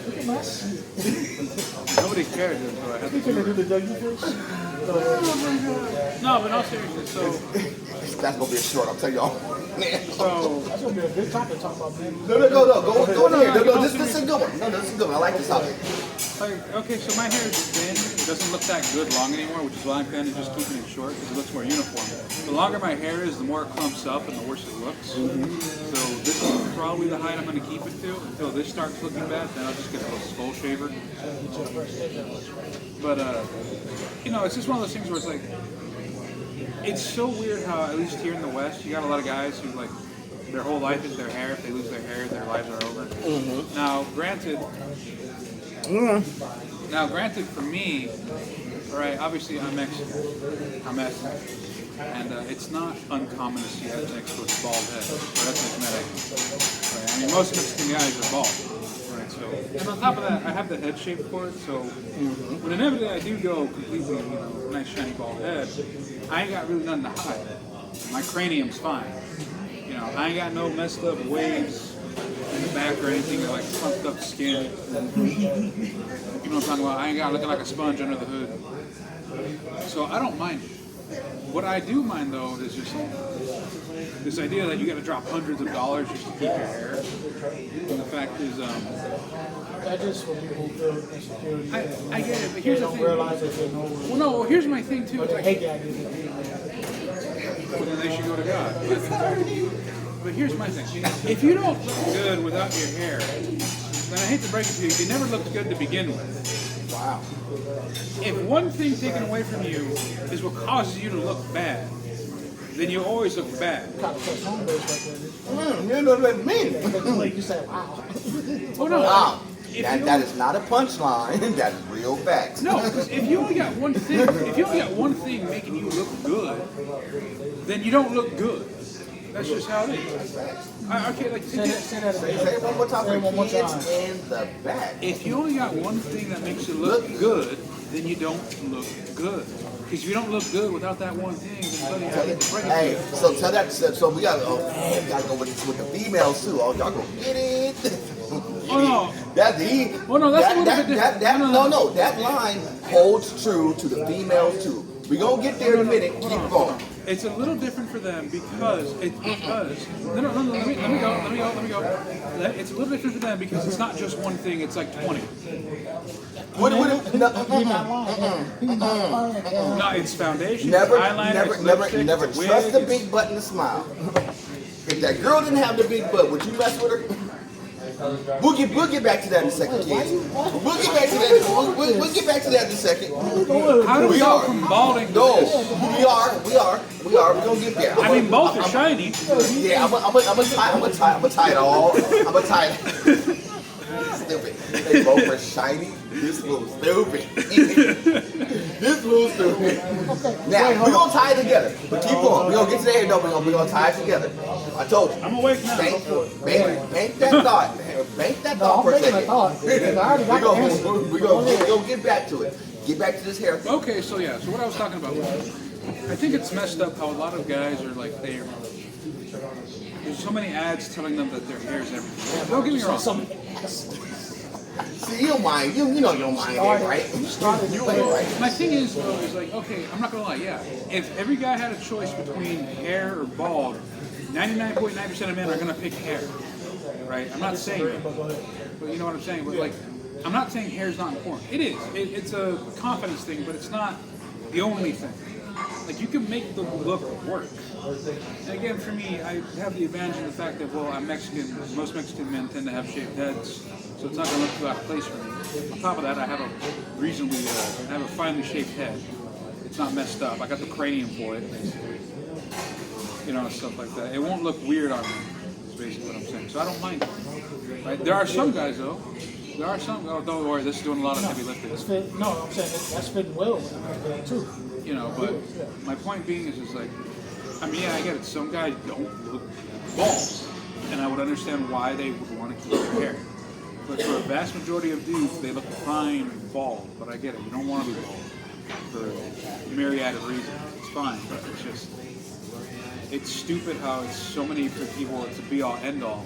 Look at my shit. Nobody cared until I had You to finna do the Dougie fish? No, but no, seriously, so... That's gonna be a short. I'm telling y'all. So... That's gonna be a good topic to talk about, man. No. Go here. No. This is a good one. No, this is a good one. I like this topic. Like, okay, so my hair is thin. It doesn't look that good long anymore, which is why I'm kind of just keeping it short because it looks more uniform. The longer my hair is, the more it clumps up and the worse it looks. So this is probably the height I'm going to keep it to until this starts looking bad. Then I'll just get a little skull shaver. But it's just one of those things where it's like, it's so weird how at least here in the West, you got a lot of guys who like their whole life is their hair. If they lose their hair, their lives are over. Now, granted, for me, all right, obviously I'm Mexican, I'm ethnic, and it's not uncommon to see ethnics with bald heads, or ethnic medics. Right? I mean, most Mexican guys are bald, right? So, and on top of that, I have the head shape for it, so when inevitably I do go completely, nice shiny bald head, I ain't got really nothing to hide. My cranium's fine. I ain't got no messed up waves in the back or anything, or like pumped up skin. You know what I'm talking about? I ain't got looking like a sponge under the hood. So I don't mind it. What I do mind though is just this idea that you got to drop hundreds of dollars just to keep your hair. And the fact is, That just what people feel insecurity. I get it, but here's the don't thing. realize that they know. Well, no. Here's my thing too. But It's they like, hate that. well, then they should go to God. But here's my thing. If you don't look good without your hair, then I hate to break it to you, you never looked good to begin with. Wow. If one thing taken away from you is what causes you to look bad, then you always look bad. You know what I mean? You say, wow. Oh no. Wow. That is not a punchline. That is real facts. No, because if you only got one thing, making you look good, then you don't look good. That's just how it is. I can't like. Say that Say again. it one more time. Say it one more time. Kids in the back. If you only got one thing that makes you look good, then you don't look good. Because if you don't look good without that one thing, then buddy, I hate to break it to Hey, you. so tell that. So we got. Oh man, we gotta go with the females too. Oh, y'all gonna get it. Oh no. That's the. Well, no, that's a little bit different. No. That line holds true to the females too. We gonna get there in a minute. Keep going. It's a little different for them because let me go. It's a little different for them because it's not just one thing. It's like 20. He's not lying. He's not lying. No, it's foundation, Never, it's eyeliner, never, it's never, lipstick, never it's a trust wig, the it's- big butt and the smile. If that girl didn't have the big butt, would you mess with her? We'll get back to that in a second, kids. We'll get back to that. We'll get back to that in a second. How do we go from balding to No, this? we are. We're gonna get there. I mean, both are shiny. Yeah, I'm gonna tie it all. I'm gonna tie it. Stupid. They both are shiny. This little stupid. This little stupid. Now we're gonna tie it together. But keep going. We're gonna get to the end. No, we're gonna tie it together. I told you. I'm awake now. Bank that thought. Bank that thought for a making a second. thought. I already got the answer. We're gonna get back to it. Get back to this hair. Okay, so yeah, so what I was talking about was, I think it's messed up how a lot of guys are like, there's so many ads telling them that their hair is everything. Don't get me wrong. See, you don't mind. You know you don't mind it, right? You ain't right. My thing is, though, is like, okay, I'm not gonna lie, yeah. If every guy had a choice between hair or bald, 99.9% of men are gonna pick hair, right? I'm not saying it, but you know what I'm saying? But like, I'm not saying hair is not important. It is. It's a confidence thing, but it's not the only thing. Like, you can make the look work. And again, for me, I have the advantage of the fact that, well, I'm Mexican. Most Mexican men tend to have shaved heads, so it's not going to look too out of place for me. On top of that, I have a reasonably, I have a finely shaped head. It's not messed up. I got the cranium for it, basically. You know, stuff like that. It won't look weird on me, is basically what I'm saying. So I don't mind it. Right? There are some guys, though. There are some. Oh, don't worry. This is doing a lot of heavy lifting. No, I'm saying that's fitting well too. You know, but my point being is like, I mean, yeah, I get it. Some guys don't look bald, and I would understand why they would want to keep their hair. But for a vast majority of dudes, they look fine bald. But I get it. You don't want to be bald for a myriad of reasons. It's fine, but it's just, it's stupid how it's so many people. It's a be-all, end-all.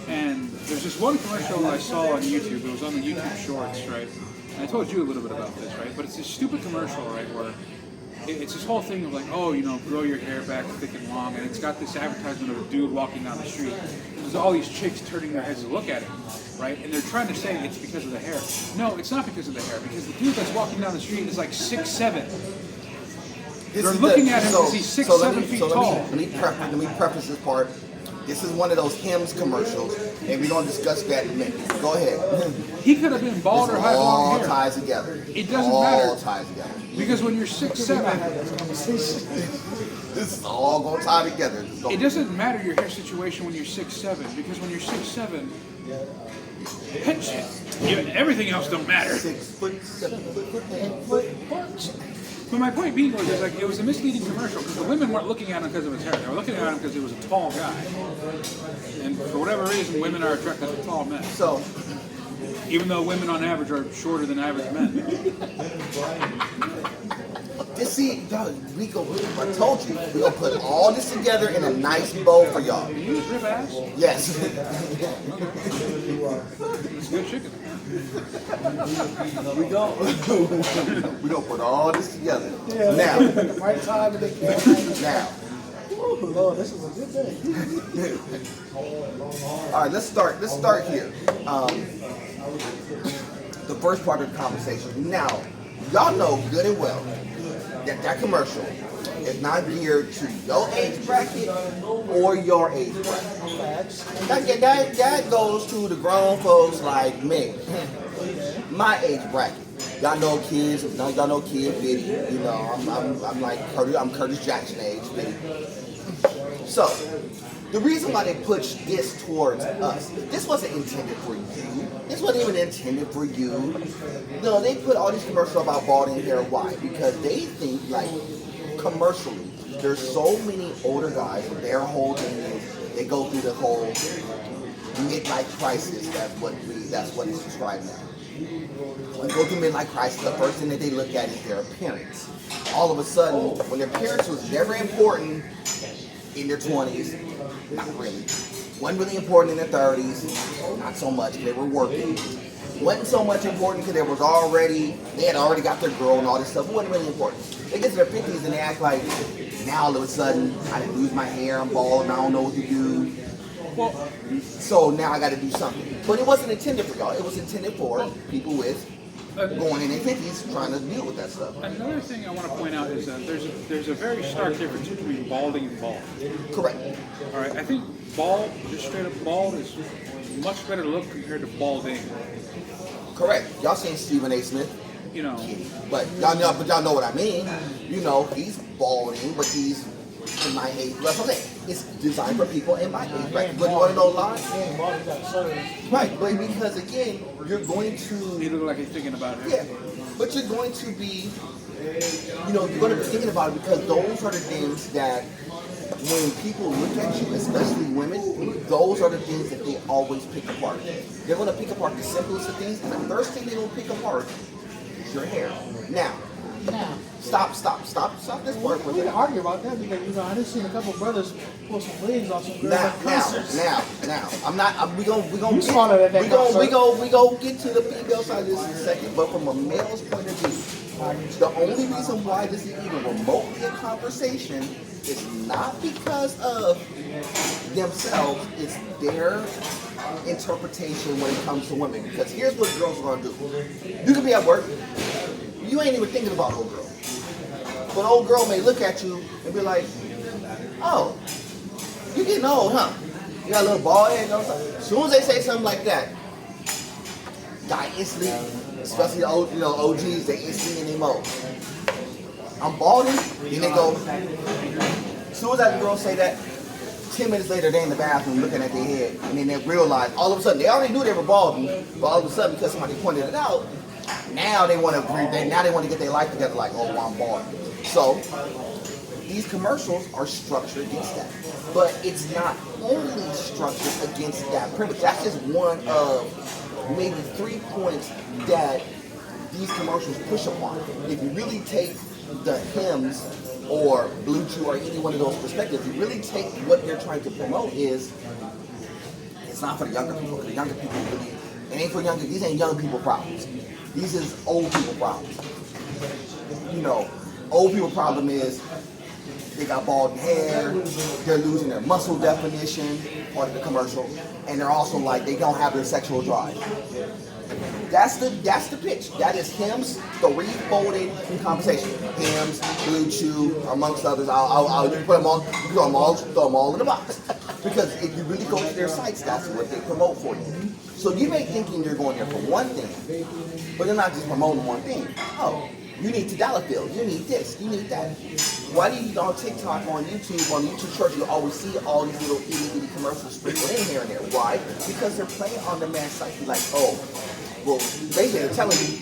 And there's this one commercial I saw on YouTube. It was on the YouTube Shorts, right? And I told you a little bit about this, right? But it's this stupid commercial, right, where it's this whole thing of like, oh, you know, grow your hair back thick and long, and it's got this advertisement of a dude walking down the street. There's all these chicks turning their heads to look at him, right? And they're trying to say it's because of the hair. No, it's not because of the hair, because the dude that's walking down the street is like 6'7". They're looking at him because he's 6'7" feet tall. Let me preface this part. This is one of those Hims commercials, and we're going to discuss that in a minute. Go ahead. He could have been bald or had long All hair. ties together. It doesn't all matter. All ties together. Because when you're 6'7", This is all going to tie together. it doesn't matter your hair situation when you're 6'7", because when you're 6'7", everything else don't matter. 6 foot, 7 foot. But my point being was, like, it was a misleading commercial because the women weren't looking at him because of his hair. They were looking at him because he was a tall guy. And for whatever reason, women are attracted to tall men. So, Even though women on average are shorter than average men. see, I told you, we're going to put all this together in a nice bowl for y'all. Can you rip ass? Yes. It's good chicken. We're going to put all this together. Yeah, Now. right time and Now. Ooh, Lord, this is a good day. All right, let's start here. The first part of the conversation. Now, y'all know good and well that commercial is not geared to your age bracket or your age bracket. That goes to the grown folks like me, my age bracket. Y'all know kids, y'all know Kid Biddy. You know, I'm like Curtis, I'm Curtis Jackson age, Biddy. So, the reason why they pushed this towards us, this wasn't intended for you. This wasn't even intended for you. No, they put all these commercials about balding hair. Why? Because they think, like, commercially, there's so many older guys, their whole thing is they go through the whole midlife crisis. That's what it's described now. When they go through midlife crisis, the first thing that they look at is their appearance. All of a sudden, when their appearance was never important in their 20s, not really. Wasn't really important in their 30s, not so much, they were working. Wasn't so much important because they had already got their girl and all this stuff. It wasn't really important. They get to their 50s and they act like, now all of a sudden, I didn't lose my hair, I'm bald, and I don't know what to do. Well, So now I got to do something. But it wasn't intended for y'all. It was intended for people with going in their 50s trying to deal with that stuff. another thing I want to point out is that there's a very stark difference between balding and bald. Correct. All right, I think bald, just straight up bald, is much better to look compared to balding. Correct. Y'all seen Stephen A. Smith? You know, But y'all know what I mean. You know, he's balding, but he's in my age. That's what I'm saying. It's designed for people in my age. Right? But you want to know why? Right. But because again, you're going to. he look like he's thinking about it. Yeah. But you're going to be. You're going to be thinking about it because those are the things that when people look at you, especially women, those are the things that they always pick apart. They're going to pick apart the simplest of things, and the first thing they're going to pick apart is your hair. Now, stop this part for a We can minute. argue about that because I just seen a couple brothers pull some wigs off some girls at concerts. Now, we gonna You swallowed at that we concert. gonna get to the female side of this in a second, but from a male's point of view, the only reason why this is even remotely a conversation is not because of themselves, it's their interpretation when it comes to women. Because here's what girls are gonna do. You can be at work, you ain't even thinking about old girl. But old girl may look at you and be like, oh, you getting old, huh? You got a little bald head, you know what I'm saying? As soon as they say something like that, guy instantly, especially the old, OGs, they instantly in their mode. I'm balding, then they go, as soon as that girl say that, 10 minutes later they in the bathroom looking at their head, and then they realize, all of a sudden, they already knew they were balding, but all of a sudden, because somebody pointed it out, now they want to get their life together like, oh, well, I'm balding. So, these commercials are structured against that. But it's not only structured against that privilege. That's just one of maybe 3 points that these commercials push upon. If you really take the hymns or Blue Chew or any one of those perspectives, you really take what they're trying to promote is, it's not for the younger people. The younger people really, it ain't for younger, these ain't young people problems. These is old people problems. Old people problem is, they got bald head, they're losing their muscle definition, part of the commercial, and they're also like, they don't have their sexual drive. That's the pitch. That is hymns, three-folded conversation. Hymns, Blue Chew, amongst others. I'll put them all, throw them all in the box. Because if you really go to their sites, that's what they promote for you. So you may thinking you're going there for one thing, but they're not just promoting one thing. Oh, you need tadalafil, you need this, you need that. Why do you on TikTok, on YouTube Shorts, you always see all these little itty-bitty commercials sprinkled in here and there? Why? Because they're playing on the man's psyche like, oh, well, basically they're telling you,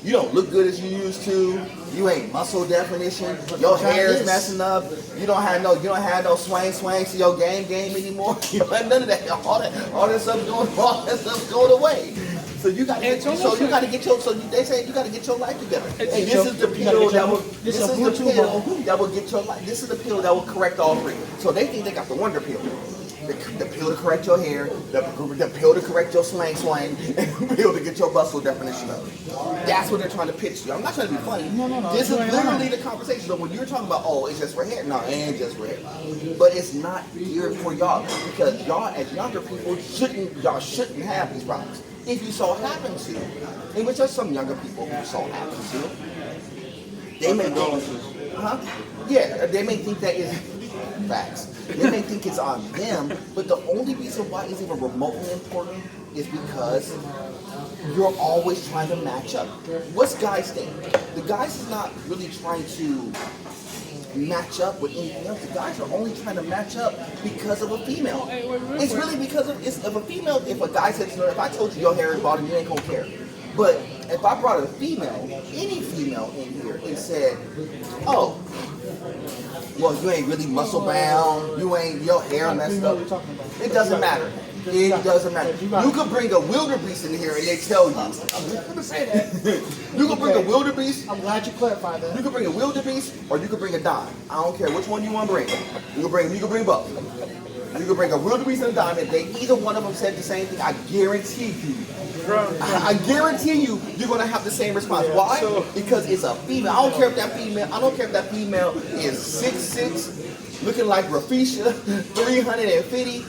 you don't look good as you used to, you ain't muscle definition, your hair is messing up, you don't have no swang to your game anymore. You don't have none of that. All that stuff's going away. So they say you gotta get your life together. Hey, this is the pill that will get your life. This is the pill that will correct all three. So they think they got the wonder pill. The pill to correct your hair, the pill to correct your swang, and the pill to get your muscle definition up. That's what they're trying to pitch to you. I'm not trying to be funny. No. This is literally the conversation. So when you're talking about, oh, it's just for hair. No, it ain't just for hair. But it's not geared for y'all. Because y'all, as younger people, shouldn't have these problems. If you so happen to, and which are some younger people who so happen to, they may go, they may think that is facts. They may think it's on them, but the only reason why it's even remotely important is because you're always trying to match up. What's guys think? The guys is not really trying to match up with anything else. The guys are only trying to match up because of a female. It's really because of a female. If a guy says, if I told you your hair is bald, you ain't gonna care. But if I brought a female, any female in here, and said, oh, Well, you ain't really muscle bound. You ain't your hair messed up. It doesn't matter. It doesn't matter. You could bring a wildebeest in here and they tell you. I'm just gonna say that. You could bring a wildebeest. I'm glad you clarified that. You could bring a wildebeest or you could bring a dime. I don't care which one you want to bring. You could bring both. You could bring a wildebeest and a dime. If they either one of them said the same thing, I guarantee you. I guarantee you're gonna have the same response. Why? Because it's a female. I don't care if that female is 6'6", looking like Rafisha, 350,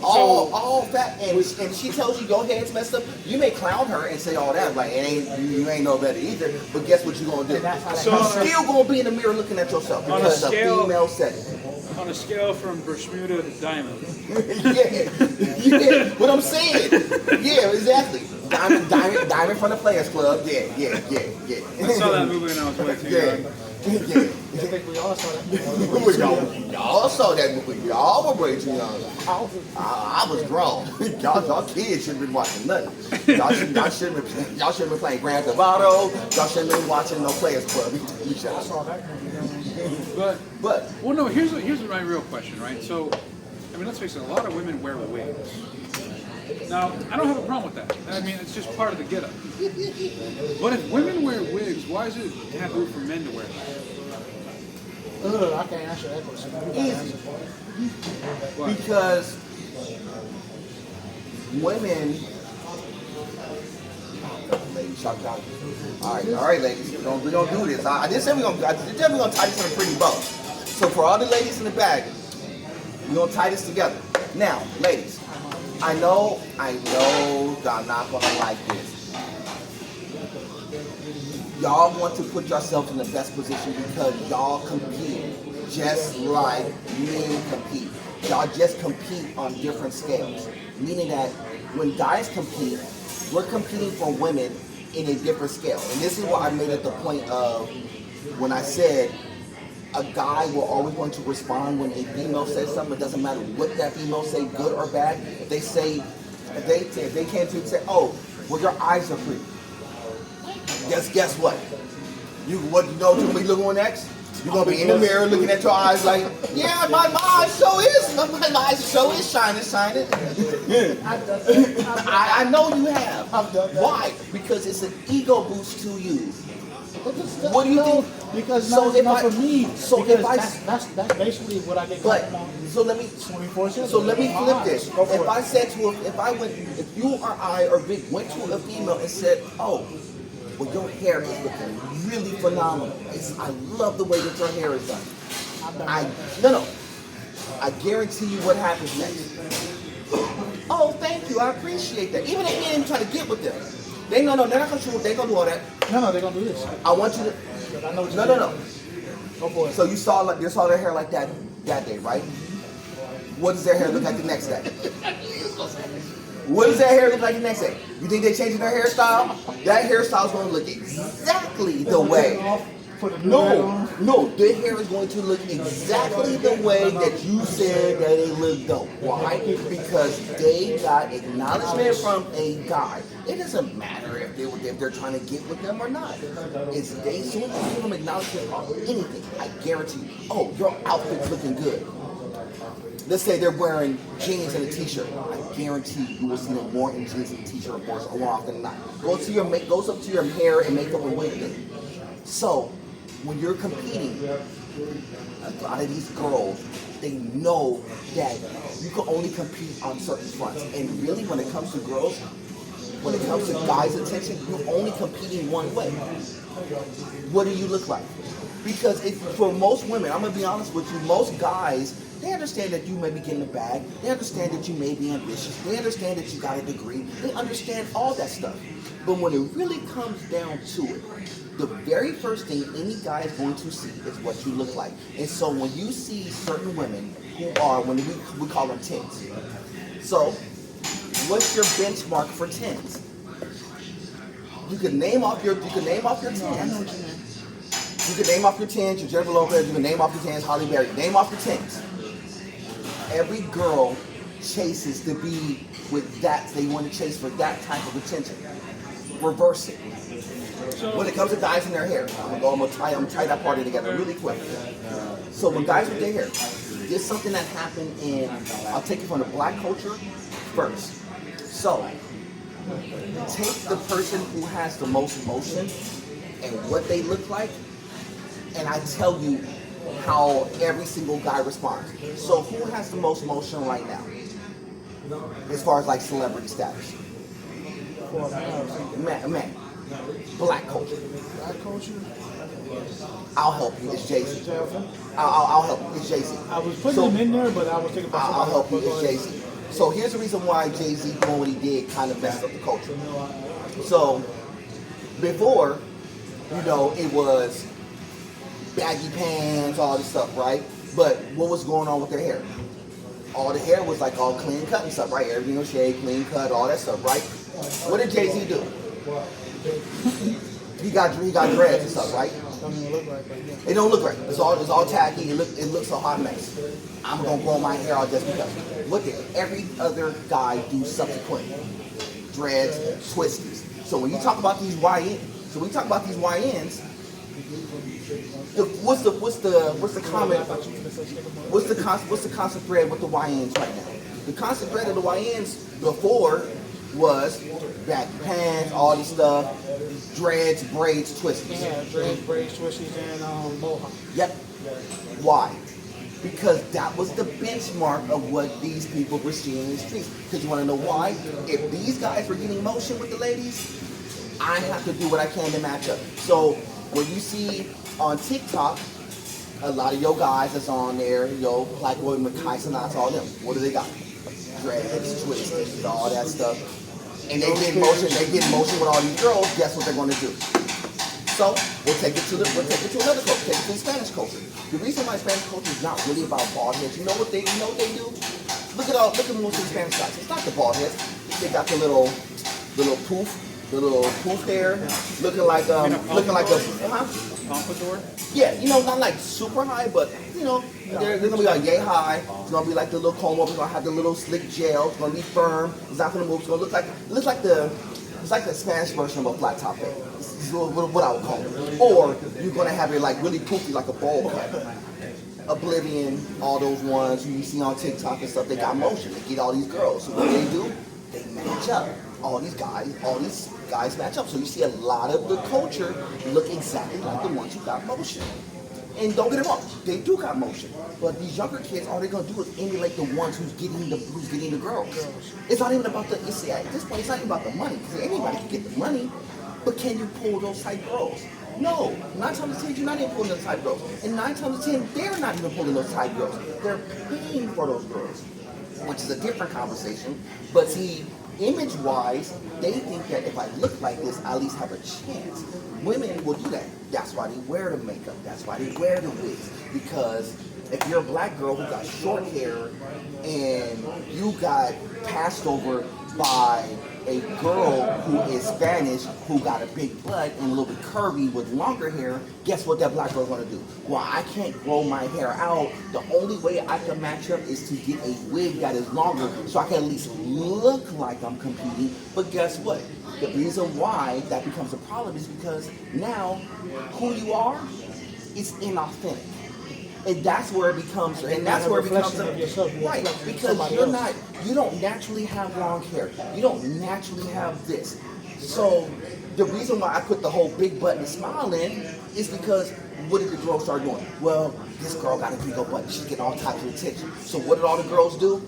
all fat, and she tells you your head's messed up. You may clown her and say all that, like you ain't no better either. But guess what you're gonna do? You're still gonna be in the mirror looking at yourself because the female said it. On a scale from Bermuda to Diamond. yeah, what I'm saying. Yeah, exactly. Diamond from the Players Club. Yeah. I saw that movie when I was way too young. I think we all saw that movie. Y'all saw that movie. Y'all were way too young. I was grown. Y'all kids shouldn't been watching nothing. Y'all shouldn't been playing Grand Theft Auto. Y'all shouldn't been watching no Players Club. I saw that movie. But well, no. Here's my real question, right? So, I mean, let's face it. A lot of women wear wigs. Now, I don't have a problem with that. I mean, it's just part of the get-up. But if women wear wigs, why is it taboo for men to wear them? I can't answer that question. Easy. Because women. Ladies, all right, ladies. We're gonna do this. I just said we're gonna tie this in a pretty bow. So for all the ladies in the back, we're gonna tie this together. Now, ladies. I know that I'm not gonna like this. Y'all want to put yourself in the best position because y'all compete just like men compete. Y'all just compete on different scales. Meaning that when guys compete, we're competing for women in a different scale. And this is why I made it the point of when I said a guy will always want to respond when a female says something. It doesn't matter what that female say, good or bad. If they came to say, "Oh, well, your eyes are pretty." Guess what? You know what we look on next? You're gonna be in the mirror looking at your eyes like, "Yeah, my eyes so is shining." I know you have. Why? Because it's an ego boost to you. What do you think? Because so not enough for me. So because if that's basically what I get. So let me 24/7. So let me flip this. If you or I or Vic went to a female and said, "Oh, well, your hair is looking really phenomenal. I love the way that your hair is done." I guarantee you what happens next. "Oh, thank you. I appreciate that." Even if you ain't even trying to get with them. They're not gonna do all that. No, they're gonna do this. I want you to. I know. No. Go for it. So you saw their hair like that day, right? What does their hair look like the next day? What does their hair look like the next day? You think they're changing their hairstyle? That hairstyle is going to look exactly the way. No, their hair is going to look exactly the way that you said that they look dope. Why? Because they got acknowledgement from a guy. It doesn't matter if they're trying to get with them or not. It's they soon as you give them acknowledgement on anything, I guarantee you, "Oh, your outfit's looking good." Let's say they're wearing jeans and a t-shirt. I guarantee you will see them more in jeans and a t-shirt more often than not. Goes up to your hair and makeup and wig thing. So when you're competing, a lot of these girls, they know that you can only compete on certain fronts. And really, when it comes to girls, when it comes to guys' attention, you're only competing one way. What do you look like? Because for most women, I'm gonna be honest with you, most guys, they understand that you may be getting a bag. They understand that you may be ambitious. They understand that you got a degree. They understand all that stuff. But when it really comes down to it, the very first thing any guy is going to see is what you look like. And so when you see certain women who are, when we call them 10s. So what's your benchmark for 10s? You can name off your 10s. I know what you mean. You can name off your 10s, your Jennifer Lopez, you can name off your 10s, Holly Berry. Name off your 10s. Every girl chases to be with that, they want to chase for that type of attention. Reverse it. When it comes to guys in their hair, I'm gonna tie that party together really quick. So when guys with their hair, there's something that happened in, I'll take it from the black culture first. So, take the person who has the most motion and what they look like, and I tell you how every single guy responds. So who has the most motion right now? As far as like celebrity status? Man. Black culture. Black culture? I'll help you. It's Jay-Z. I'll help you. It's Jay-Z. I was putting him in there, but I was thinking about I'll help you. somebody It's else. Jay-Z. So here's the reason why Jay-Z doing what he did kind of messed up the culture. So before, it was baggy pants, all this stuff, right? But what was going on with their hair? All the hair was like all clean cut and stuff, right? Everything was shaved, clean cut, all that stuff, right? What did Jay-Z do? He got dreads and stuff, right? Don't even look right, but yeah. It don't look right. It's all tacky. It looks a hot mess. I'm gonna grow my hair out just because. What did every other guy do subsequently? Dreads, twisties. So when you talk about these YNs, what's the constant thread with the YNs right now? The constant thread of the YNs before was baggy pants, all this stuff, dreads, braids, twisties. Yeah, dreads, braids, twisties, and mohawk. Yep. Why? Because that was the benchmark of what these people were seeing in the streets. Because you want to know why? If these guys were getting motion with the ladies, I have to do what I can to match up. So when you see on TikTok, a lot of your guys that's on there, like William McKay, Sinatra, all them, what do they got? Dreads, twisted, all that stuff. And they get motion with all these girls, guess what they're gonna do? So we'll take it to another culture, take it to the Spanish culture. The reason why Spanish culture is not really about bald heads, you know what they do? Look at most of the Spanish guys. It's not the bald heads. They got the little poof hair, looking like a Pompadour? Yeah, not like super high, but they're gonna be like yay high. It's gonna be like the little comb over. It's gonna have the little slick gel. It's gonna be firm. It's not gonna move. It's gonna look like the Spanish version of a flat top head. This is what I would call it. Or you're gonna have it like really poofy, like a bowl cut. Oblivion, all those ones you see on TikTok and stuff. They got motion. They get all these girls. So what do? They match up. All these guys match up. So you see a lot of the culture look exactly like the ones who got motion. And don't get it wrong, they do got motion. But these younger kids, all they're gonna do is emulate the ones who's getting the girls. It's not even about at this point, it's not even about the money. Because anybody can get the money, but can you pull those type girls? No. 9 times out of 10, you're not even pulling those type girls. And 9 times out of 10, they're not even pulling those type girls. They're paying for those girls, which is a different conversation. But see, image-wise, they think that if I look like this, I at least have a chance. Women will do that. That's why they wear the makeup. That's why they wear the wigs. Because if you're a black girl who got short hair and you got passed over by a girl who is Spanish, who got a big butt and a little bit curvy with longer hair, guess what that black girl's gonna do? Well, I can't grow my hair out. The only way I can match up is to get a wig that is longer so I can at least look like I'm competing. But guess what? The reason why that becomes a problem is because now who you are is inauthentic. And that's where it becomes, right, because you don't naturally have long hair. You don't naturally have this. So the reason why I put the whole big butt and smile in is because what did the girls start doing? Well, this girl got a big old butt. She's getting all types of attention. So what did all the girls do?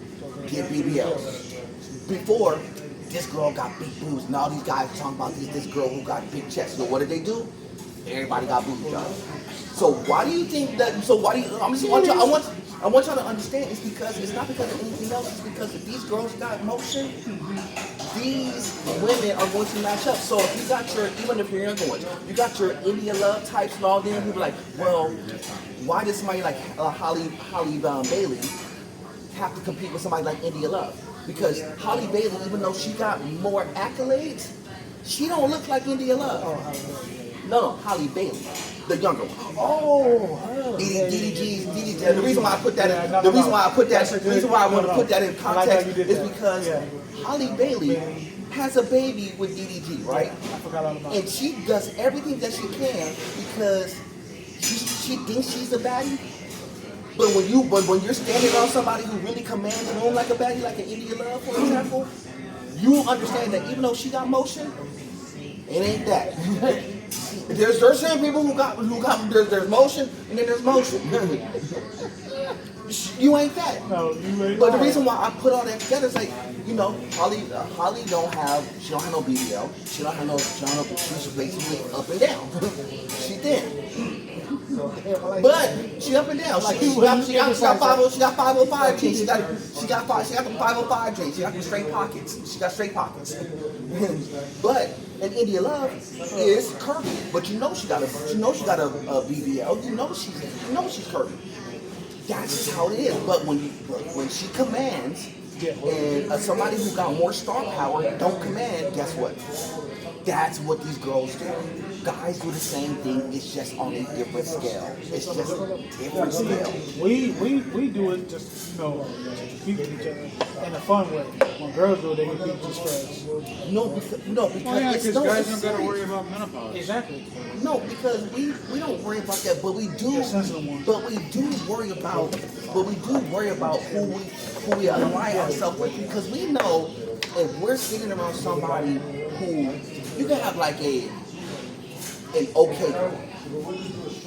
Get BBLs. Before, this girl got big boobs. And all these guys are talking about this girl who got big chest. So what did they do? Everybody got booby jobs. So why do you think that? I want y'all to understand. It's not because of anything else. It's because if these girls got motion, these women are going to match up. So if you got even if you're younger ones, you got your India Love types and all them. People are like, well, why does somebody like Holly Bailey have to compete with somebody like India Love? Because Holly Bailey, even though she got more accolades, she don't look like India Love. No, Holly Bailey, the younger one. Oh, DDG. The reason why I put that in, the reason why I want to put that in context is because Holly Bailey has a baby with DDG, right? I forgot all about it. And she does everything that she can because she thinks she's a baddie. But when you're standing around somebody who really commands the room like a baddie, like an India Love, for example, you understand that even though she got motion, it ain't that. There's certain people who got there's motion and then there's motion. You ain't that. No, you ain't. But the reason why I put all that together is like, Holly don't have no BBL. She don't have no she's basically up and down. She thin. But she up and down. She got 505 jeans. She got them 505 jeans. She got them straight pockets. She got straight pockets. But an India Love is curvy. But she got a BBL. You know she's curvy. That's just how it is. But when she commands, and somebody who got more star power don't command, guess what? That's what these girls do. Guys do the same thing. It's just on a different scale. It's just a different scale. We do it just to compete with each other in a fun way. When girls do it, they compete just for us. No, because Guys don't got to worry about menopause. Exactly. No, because we don't worry about that, but we do. But we do worry about who we align ourselves with, because we know if we're sitting around somebody who you can have like an okay girl.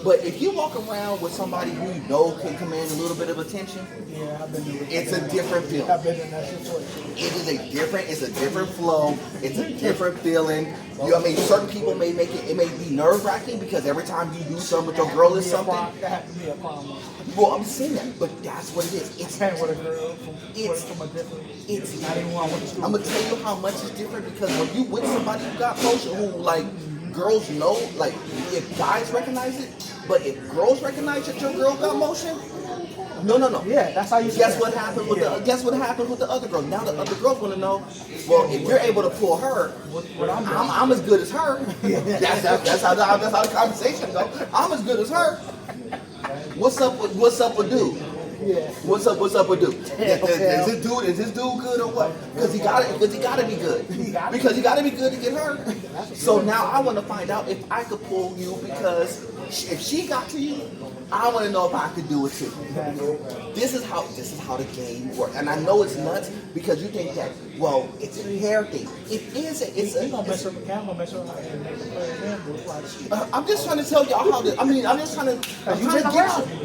But if you walk around with somebody who you know can command a little bit of attention, Yeah, I've been there. it's a different feeling. I've been in that situation. It's a different flow. It's a different feeling. Certain people may make it may be nerve-wracking because every time you do something with your girl is something. That happened to me a problem. Well, I'm saying that, but that's what it is. It's Depending with a girl from a different. it's Not even one with I'm gonna tell you how much it's different, because when you with somebody who got motion, who like girls know, like if guys recognize it, but if girls recognize that your girl got motion, no. Yeah, that's how you. Guess what happened with the other girl? Now the other girls want to know. Well, if you're able to pull her, I'm as good as her. That's how the conversation goes. I'm as good as her. What's up with dude? Yeah. What's up with dude? Is this dude good or what? Because he gotta be good. Because he gotta be good to get her. So now I want to find out if I could pull you, because if she got to you, I want to know if I could do it too. This is how the game works, and I know it's nuts because you think that, well, it's a hair thing. It is. It's a. gonna mess up the camera, mess up and make the player I'm just trying to tell y'all how. I'm just trying to.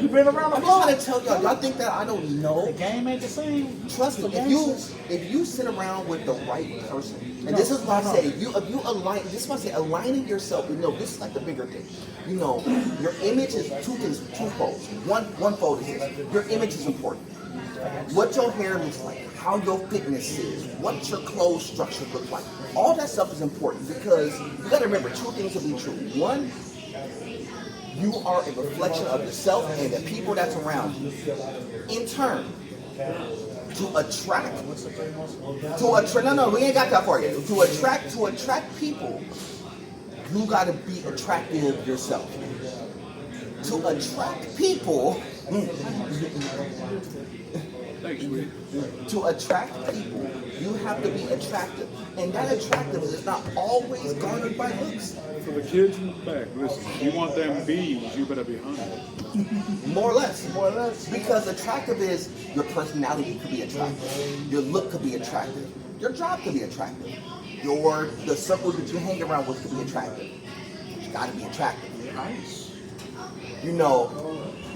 You've been around the I'm just block. trying to tell y'all. Y'all think that I don't know? The game ain't the same. Trust me. If you sit around with the right person, and this is why I say if you align. This is why I say aligning yourself. This is like the bigger thing. Your image is two folds. One fold is this. Your image is important. What your hair looks like, how your fitness is, what your clothes structure looks like. All that stuff is important, because you got to remember two things will be true. One, you are a reflection of yourself and the people that's around you. In turn, to attract, no, we ain't got that far yet. To attract people, you got to be attractive yourself. To attract people, to attract people, you have to be attractive. And that attractiveness is not always garnered by looks. For the kids in the back, listen, if you want them B's, you better be hungry. More or less. Because attractive is, your personality could be attractive. Your look could be attractive. Your job could be attractive. The circle that you hang around with could be attractive. You gotta be attractive. Nice.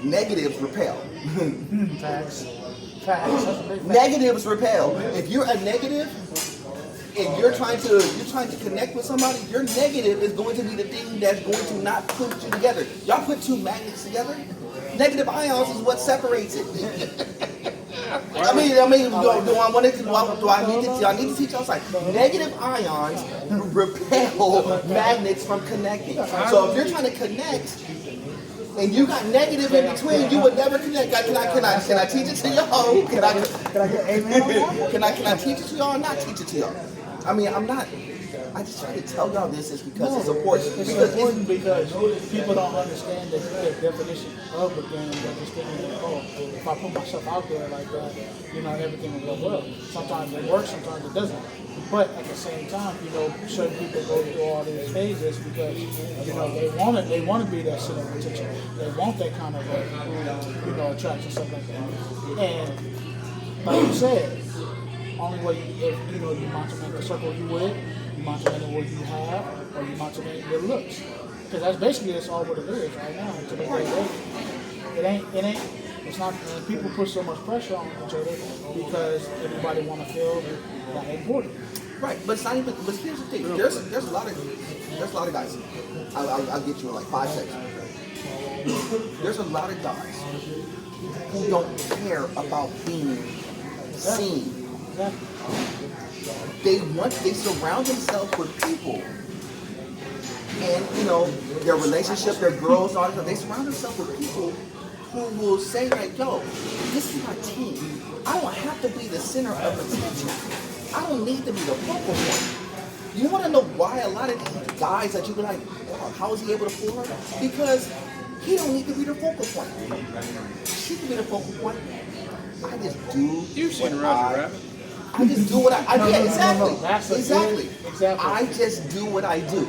Negatives repel. Facts. Negatives repel. If you're a negative, if you're trying to connect with somebody, your negative is going to be the thing that's going to not put you together. Y'all put two magnets together. Negative ions is what separates it. Do I need to teach y'all something? Negative ions repel magnets from connecting. So if you're trying to connect, and you got negative in between, you would never connect. Can I teach it to y'all? Can I get amen on that? Can I teach it to y'all or not teach it to y'all? I'm not. I just try to tell y'all this is because it's important. It's Because important because people don't understand the definition of the game. They're just thinking, oh, if I put myself out there like that, everything will go well. Sometimes it works, sometimes it doesn't. But at the same time, certain people go through all these phases because, they want to be that center of attention. They want that kind of, attraction, stuff like that. And like you said, only way if you motivate the circle you with, you motivate what you have, or you motivate your looks. Because that's all what it is right now. To the very day. It's not. People put so much pressure on each other because everybody want to feel that important. right, but it's not even. But here's the thing. There's a lot of guys. I'll get you in like 5 seconds. There's a lot of guys who don't care about being seen. Exactly. They surround themselves with people, and their relationship, their girls, all that. They surround themselves with people who will say like, "Yo, this is my team. I don't have to be the center of attention. I don't need to be the focal point." You want to know why a lot of these guys that you be like, "Wow, how is he able to pull her?" Because he don't need to be the focal point. She can be the focal point. I just do. You've seen Roger Rabbit. I just do what I do. Yeah, exactly. That's Exactly. I just do what I do.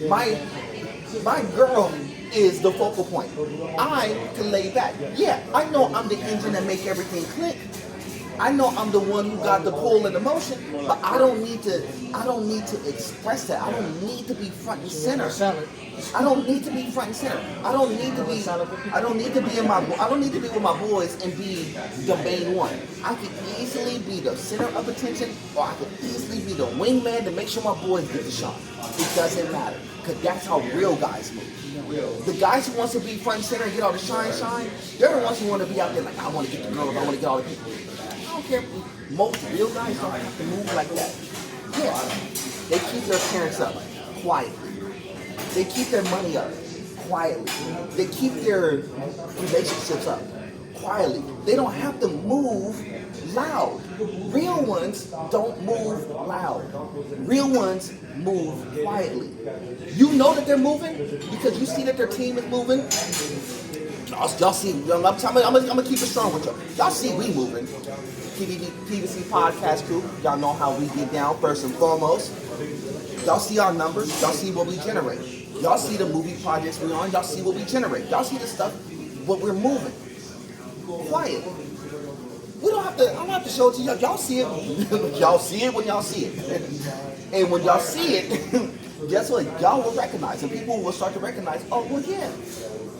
My girl is the focal point. I can lay back. Yeah, I know I'm the engine that make everything click. I know I'm the one who got the pull and the motion, but I don't need to express that. I don't need to be front and center. I don't need to be front and center. I don't need to be with my boys and be the main one. I can easily be the center of attention, or I can easily be the wingman to make sure my boys get the shot. It doesn't matter, because that's how real guys move. The guys who wants to be front and center and get all the shine, they're the ones who want to be out there like, I want to get the girls, I want to get all the people. I don't care. Most real guys don't have to move like that. Yeah, they keep their parents up quietly. They keep their money up quietly. They keep their relationships up quietly. They don't have to move loud. Real ones don't move loud. Real ones move quietly. You know that they're moving because you see that their team is moving. Y'all see, I'm gonna keep it strong with y'all. Y'all see we moving. PVC Podcast Crew. Y'all know how we get down first and foremost. Y'all see our numbers. Y'all see what we generate. Y'all see the movie projects we're on. Y'all see what we generate. Y'all see the stuff, what we're moving. Quiet. We don't have to, I don't have to show it to y'all. Y'all see it. Y'all see it when y'all see it. And when y'all see it, guess what? Y'all will recognize. And people will start to recognize, oh, well, yeah.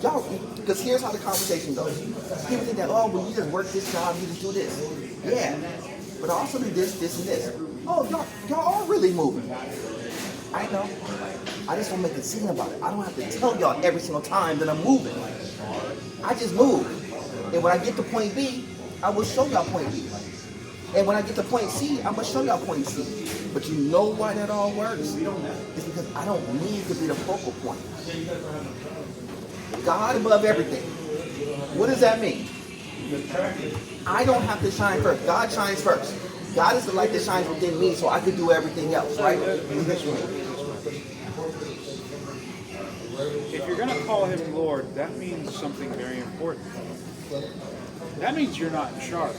Y'all, because here's how the conversation goes. People think that, oh, well, you just work this job, you just do this. Yeah. But I also do this, this, and this. Oh, y'all are really moving. I know. I just want to make a scene about it. I don't have to tell y'all every single time that I'm moving. I just move. And when I get to point B, I will show y'all point B. And when I get to point C, I'm going to show y'all point C. But you know why that all works? It's because I don't need to be the focal point. God above everything. What does that mean? I don't have to shine first. God shines first. God is the light that shines within me, so I can do everything else, right? If you're going to call him Lord, that means something very important. That means you're not in charge.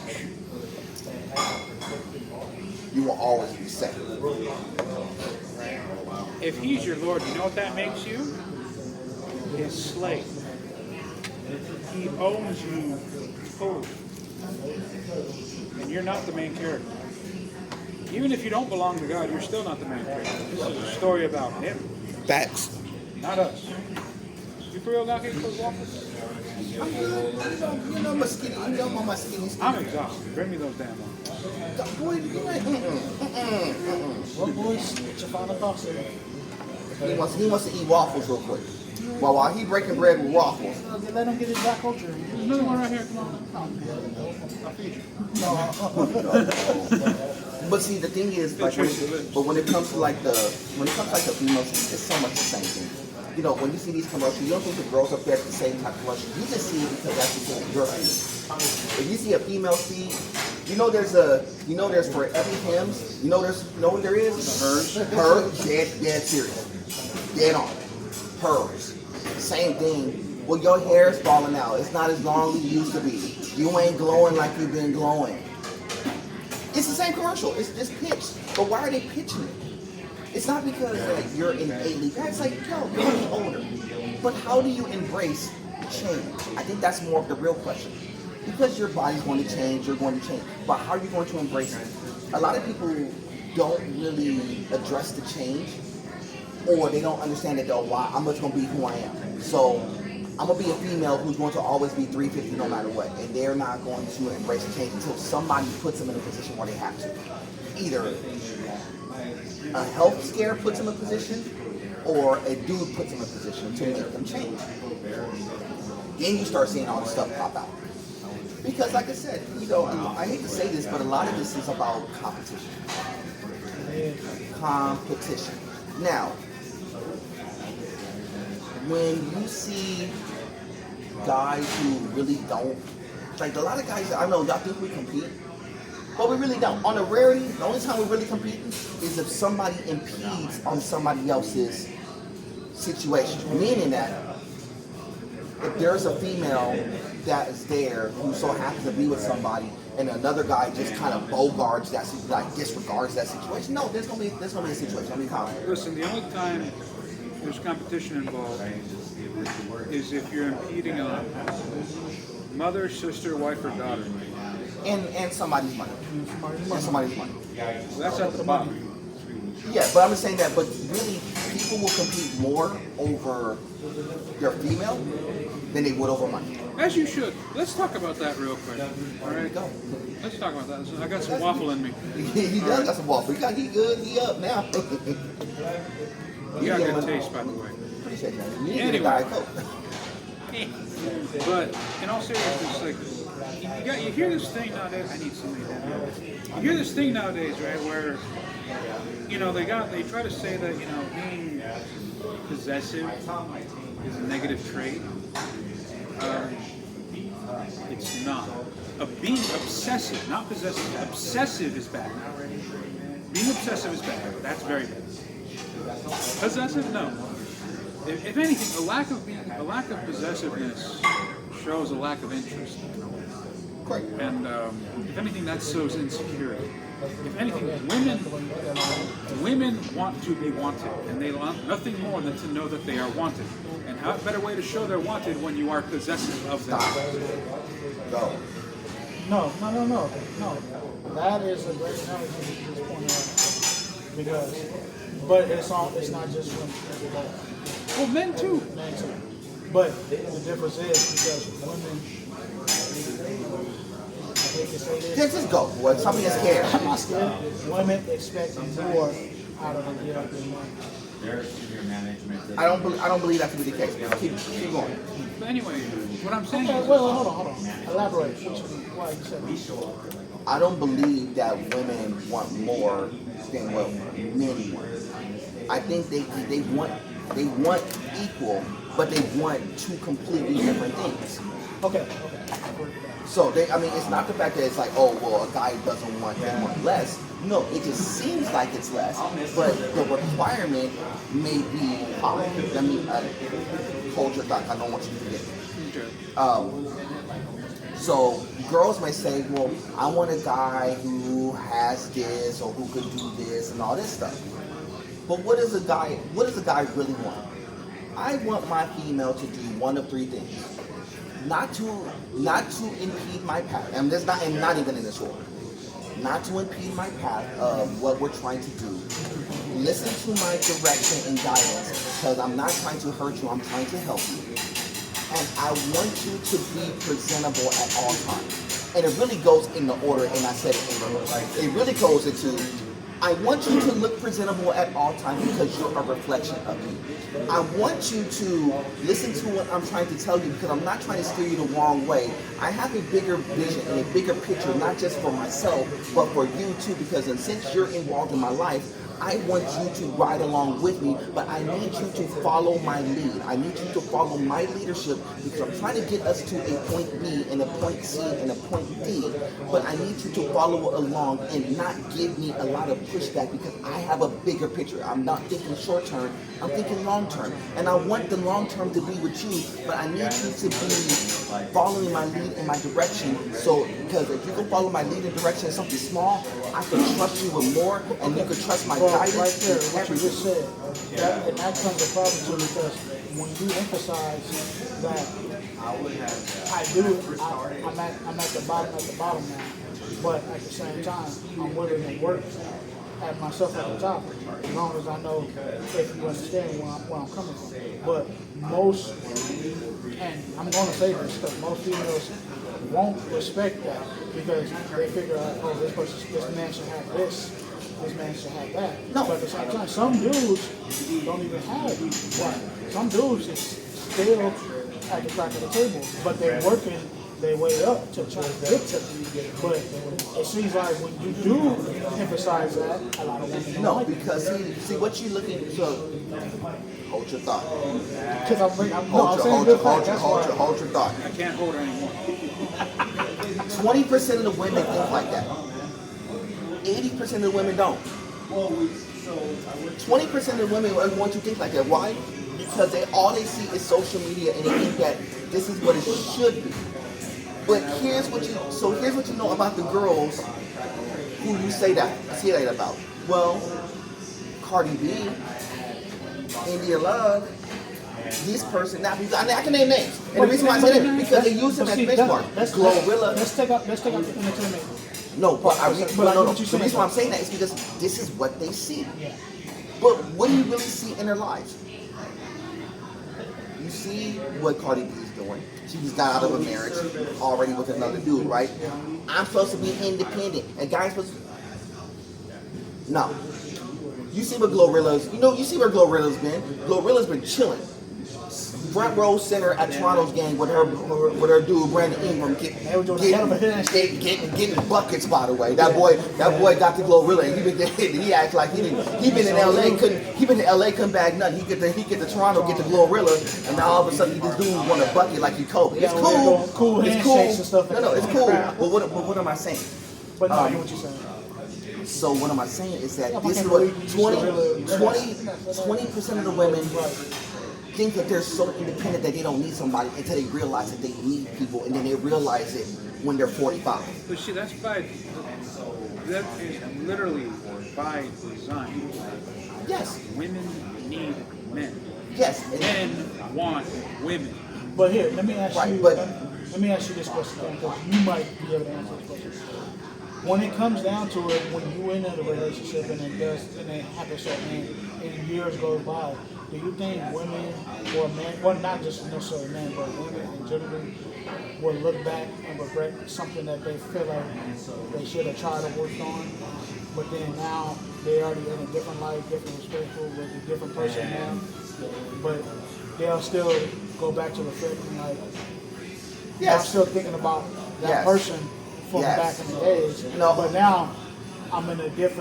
You will always be second. If he's your Lord, you know what that makes you? His slave. He owns you fully. And you're not the main character. Even if you don't belong to God, you're still not the main character. This is a story about him. Facts. Not us. You for real not getting those waffles? I'm good. You know my skinny. You know my skinny. I'm exhausted. Bring me those damn waffles. Boy, you like, Well, boys, what's your final thoughts there? He wants to eat waffles real quick. While he breaking bread with waffles. Let him get his black culture. There's another one right here. Come on. I'll feed you. But see, the thing is, like, when it comes to like the females, it's so much the same thing. you know, when you see these commercials, you don't think the girls up there at the same type of commercial. You just see it because that's the thing you're feed. If you see a female feed, you know there's for every hymns, you know what there is? Hers, dead serious. Dead on. Hers. Same thing. Well, your hair is falling out. It's not as long as it used to be. You ain't glowing like you've been glowing. It's the same commercial. It's just pitched. But why are they pitching it? It's not because like, you're innately bad. It's like, yo, you're getting older. But how do you embrace change? I think that's more of the real question. Because your body's going to change, you're going to change. But how are you going to embrace it? A lot of people don't really address the change, or they don't understand that, why I'm just going to be who I am. So I'm going to be a female who's going to always be 350 no matter what. And they're not going to embrace the change until somebody puts them in a position where they have to. Either a health scare puts them in a position, or a dude puts them in a position to make them change. Then you start seeing all this stuff pop out. Because like I said, you know, I hate to say this, but a lot of this is about competition. Competition. Now, when you see guys who really don't, like a lot of guys, I know y'all think we compete, but we really don't. On a rarity, the only time we really compete is if somebody impedes on somebody else's situation. Meaning that if there's a female that is there who so happens to be with somebody and another guy just kind of bogarts that, like disregards that situation, no, there's gonna be a situation. I mean, listen, the only time there's competition involved is if you're impeding on mother, sister, wife, or daughter. And somebody's money. And somebody's money. That's at the bottom. Yeah, but I'm just saying that, but really, people will compete more over their female than they would over money. As you should. Let's talk about that real quick. All right? Go. Let's talk about that. I got some waffle in me. He does got some waffle. He good. He up now. You got good taste, by the way. Appreciate that. You need Anyway. a Diet Coke. But in all seriousness, like you hear this thing nowadays. I need somebody down here. You hear this thing nowadays, right? Where you know they try to say that being possessive is a negative trait. It's not. Being obsessive, not possessive. Obsessive is bad. Being obsessive is bad. That's very bad. Possessive, no. If anything, a lack of possessiveness shows a lack of interest. Correct. And if anything, that shows insecurity. If anything, women want to be wanted, and they want nothing more than to know that they are wanted. And how better way to show they're wanted when you are possessive of them? Go. No. That is a great analogy you just pointed out. Because, but it's not just women. Well, men too. Men too. But the difference is because women, I hate to say this. Yeah, just go. Boy, tell me you're scared. I'm not scared. Women expect more out of a girl than men. I don't believe that to be the case. Keep going. But anyway, what I'm saying Okay, is, wait, hold on. Elaborate. Why you said that? I don't believe that women want more than what men want. I think they want equal, but they want two completely different things. Okay. So it's not the fact that it's like, oh well, a guy doesn't want less. No, it just seems like it's less, but the requirement may be high. Let me hold your thought. I don't want you to forget. So girls may say, well, I want a guy who has this or who could do this and all this stuff. But what does a guy really want? I want my female to do one of three things. Not to impede my path. And not even in this order. Not to impede my path of what we're trying to do. Listen to my direction and guidance, because I'm not trying to hurt you, I'm trying to help you. And I want you to be presentable at all times. And it really goes in the order, and I said it in reverse. It really goes into, I want you to look presentable at all times because you're a reflection of me. I want you to listen to what I'm trying to tell you because I'm not trying to steer you the wrong way. I have a bigger vision and a bigger picture, not just for myself, but for you too, because since you're involved in my life, I want you to ride along with me, but I need you to follow my lead. I need you to follow my leadership because I'm trying to get us to a point B and a point C and a point D, but I need you to follow along and not give me a lot of pushback because I have a bigger picture. I'm not thinking short term, I'm thinking long term. And I want the long term to be with you, but I need you to be following my lead in my direction. So, because if you can follow my lead and direction in something small, I can trust you with more, and you can trust my guidance. Right there, with what you everything. just said, and that comes a problem too because when you emphasize that I'm at the bottom now, but at the same time, I'm willing to work at myself at the top, as long as I know if you understand where I'm coming from. But most, and I'm going to say this because most females won't respect that because they figure out, oh, this man should have this man should have that. No. But at the same time, some dudes don't even have that. Some dudes is still at the crack of the table, but they're working their way up to try to get to me. But it seems like when you do emphasize that, a lot of women don't No, like it. because see what you looking. So hold your thought. Because I'm saying Hold good fact, that's why. your thought. I can't hold her anymore. 20% of the women think like that. 80% of the women don't. 20% of the women want to think like that. Why? Because all they see is social media and they think that this is what it should be. But here's what you know about the girls who you say that about. Well, Cardi B, India Love, this person. Now I can name names. And the reason why I say that because they use them as benchmark. Glorilla. Let's take out the entertainment. No, but no. what you The saying. reason why I'm saying that is because this is what they see. Yeah. But what do you really see in their lives? You see what Cardi B is doing. She just got out of a marriage already with another dude, right? I'm supposed to be independent. And guys supposed to... No. You see what you see where Glorilla's been. Glorilla's been chilling. Front row center at Toronto's game with her dude Brandon Ingram getting buckets. By the way, that boy got to Glorilla and he acts like he been in LA couldn't bag nothing. He get to Toronto, get to Glorilla, and now all of a sudden this dude want a bucket like he Kobe. It's cool. Cool handshakes and stuff. No, it's cool. But what am I saying? But no, I know what you're saying. So what am I saying is that this is what 20% of the women think that they're so independent that they don't need somebody until they realize that they need people, and then they realize it when they're 45. But see, that is literally by design. Yes. Women need men. Yes. Men want women. But here, let me ask you. but- Let me ask you this question because you might be able to answer this question. When it comes down to it, when you in a relationship and it happens certain and years go by, do you think women or men, well not just necessarily men, but women in general, will look back and regret something that they feel like they should have tried to work on, but then now they already in a different life, different respectful with a different person now, but they'll still go back to reflecting like, I'm still thinking about that person from back in the days. No. But now I'm in a better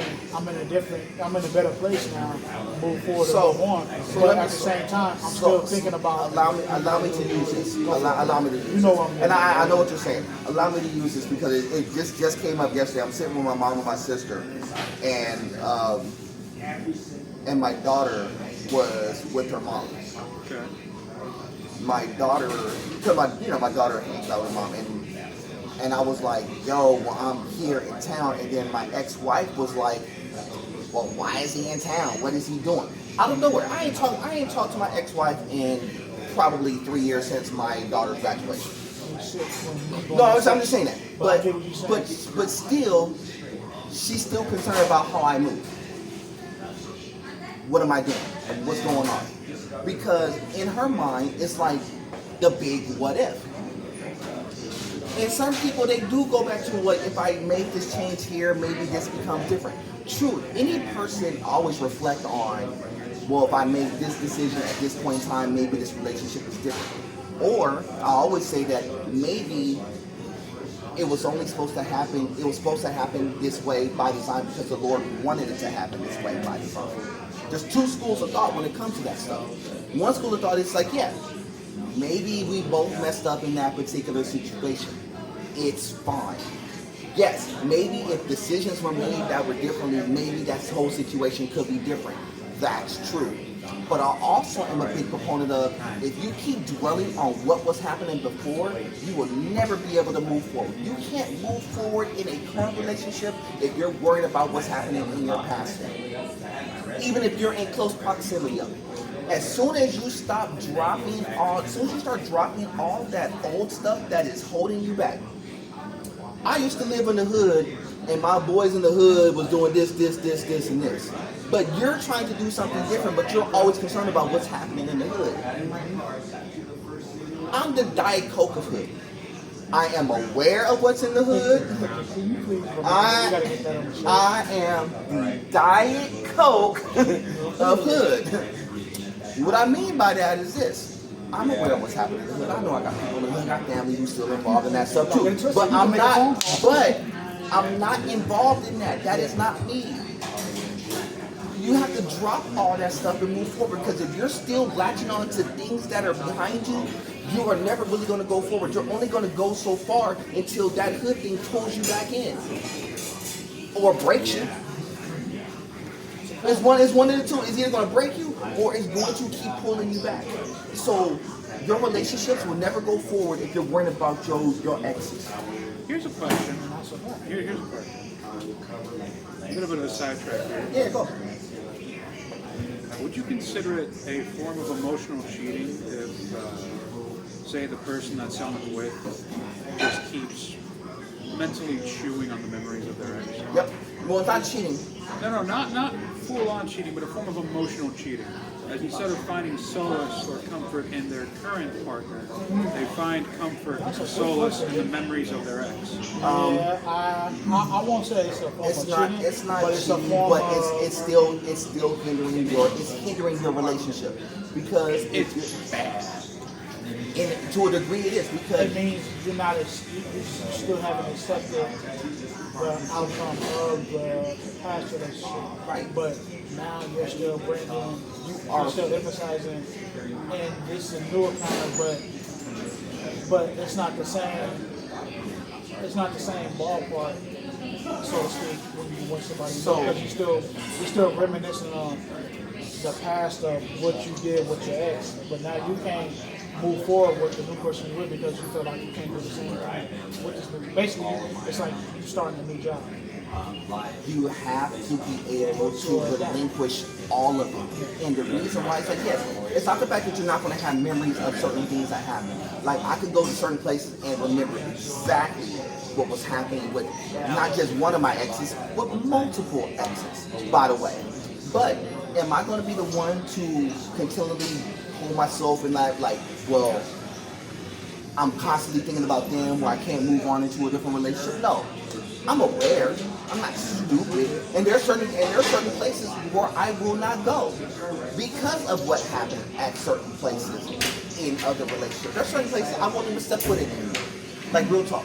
place now. Move forward and move on. But at the same time, I'm still thinking about. Allow me to use this. Allow me to use this. You know what I'm And I know what you're saying. Allow me to use this because it just came up yesterday. I'm sitting with my mom and my sister, and my daughter was with her mom. Okay. My daughter, because my daughter hangs out with mom, and I was like, yo, well, I'm here in town, and then my ex-wife was like, well, why is he in town? What is he doing? Out of nowhere. I ain't talked to my ex-wife in probably 3 years since my daughter's graduation. No, I'm just saying that. But still, she's still concerned about how I move. What am I doing? What's going on? Because in her mind, it's like the big what if. And some people, they do go back to what if I make this change here, maybe this becomes different. True, any person always reflect on, well, if I make this decision at this point in time, maybe this relationship is different. Or I always say that maybe it was only supposed to happen. It was supposed to happen this way by design because the Lord wanted it to happen this way by design. There's two schools of thought when it comes to that stuff. One school of thought is like, yeah, maybe we both messed up in that particular situation. It's fine. Yes, maybe if decisions were made that were differently, maybe that whole situation could be different. That's true. But I also am a big proponent of, if you keep dwelling on what was happening before, you will never be able to move forward. You can't move forward in a current relationship if you're worried about what's happening in your past. Even if you're in close proximity of it. As soon as you start dropping all that old stuff that is holding you back. I used to live in the hood, and my boys in the hood was doing this, and this. But you're trying to do something different, but you're always concerned about what's happening in the hood. I'm the Diet Coke of hood. I am aware of what's in the hood. I am the Diet Coke of hood. What I mean by that is this. I'm aware of what's happening in the hood. I know I got people in the hood, I got family who's still involved in that stuff too. But I'm not involved in that. That is not me. You have to drop all that stuff and move forward, because if you're still latching on to things that are behind you, you are never really going to go forward. You're only going to go so far until that hood thing pulls you back in or breaks you. It's one of the two. It's either going to break you or it's going to keep pulling you back. So your relationships will never go forward if you're worrying about your exes. Here's a question. Here's a question. A little bit of a sidetrack here. Yeah, go. Would you consider it a form of emotional cheating if, say, the person that someone's with just keeps mentally chewing on the memories of their ex? Yep. Well, it's not cheating. No, not full-on cheating, but a form of emotional cheating. As instead of finding solace or comfort in their current partner, they find comfort and solace in the memories of their ex. I won't say it's a form of cheating. It's not but cheating, it's still hindering your relationship, because It's bad. to a degree it is, because it means you still haven't accepted the outcome of the past relationship. Right. But now you're still you're still emphasizing, and this is a newer kind of, but it's not the same. It's not the same ballpark, so to speak, when you want somebody because you're still reminiscing on the past of what you did with your ex, but now you can't move forward with the new person you're with because you feel like you can't do the same thing with this new. Basically, it's like you starting a new job. you have to be able to relinquish all of it. And the reason why it's like, yes, it's not the fact that you're not going to have memories of certain things that happen. Like, I could go to certain places and remember exactly what was happening with not just one of my exes, but multiple exes, by the way. But am I going to be the one to continually hold myself in that, like, well, I'm constantly thinking about them where I can't move on into a different relationship? No. I'm aware. I'm not stupid. And there are certain places where I will not go because of what happened at certain places in other relationships. There are certain places I won't even step foot in anymore. Like, real talk.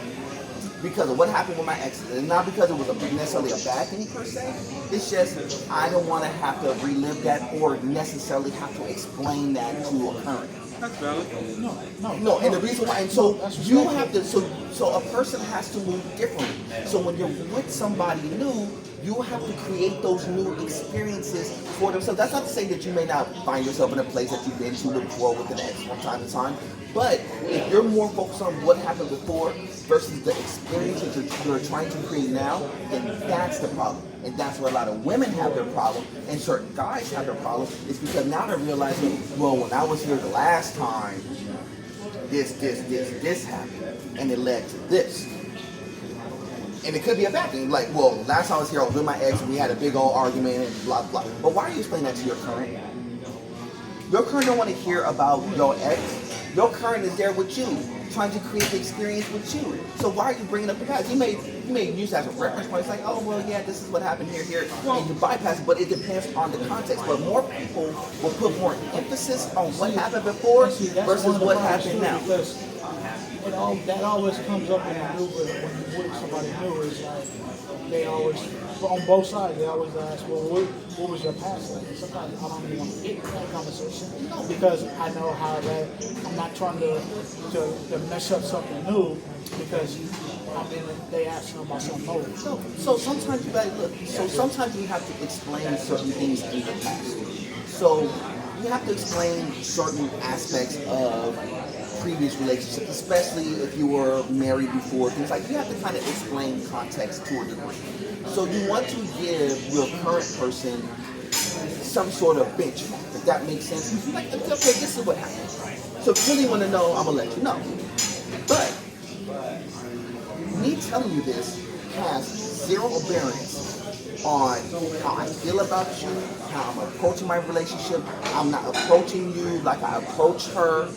Because of what happened with my exes. And not because it was necessarily a bad thing per se. It's just I don't want to have to relive that or necessarily have to explain that to a parent. That's valid. No, and the reason why, and so you have to, so a person has to move differently. So when you're with somebody new, you have to create those new experiences for themselves. That's not to say that you may not find yourself in a place that you've been to before with an ex from time to time. But if you're more focused on what happened before versus the experiences that you're trying to create now, then that's the problem. And that's where a lot of women have their problem, and certain guys have their problem, is because now they're realizing, well, when I was here the last time, this happened, and it led to this. And it could be a bad thing, like, well, last time I was here, I was with my ex, and we had a big old argument, and blah, blah. But why are you explaining that to your current? Your current don't want to hear about your ex. Your current is there with you, trying to create the experience with you. So why are you bringing up the past? You may use that as a reference point. It's like, oh, well, yeah, this is what happened here, and you bypass it, but it depends on the context. But more people will put more emphasis on what happened before versus what happened now. that always comes up in the new, but when you with somebody new, is like they always, on both sides, they always ask, well, what was your past like? And sometimes I don't even want to get into that conversation because I know how that, I'm not trying to mess up something new because they ask them about something old. So sometimes you gotta look. So sometimes you have to explain certain things in the past. So you have to explain certain aspects of previous relationships, especially if you were married before. Things like you have to kind of explain context to a degree. So you want to give your current person some sort of benchmark, if that makes sense. Like, okay, this is what happened. So if you really want to know, I'm gonna let you know. But me telling you this has zero bearings on how I feel about you, how I'm approaching my relationship. I'm not approaching you like I approach her.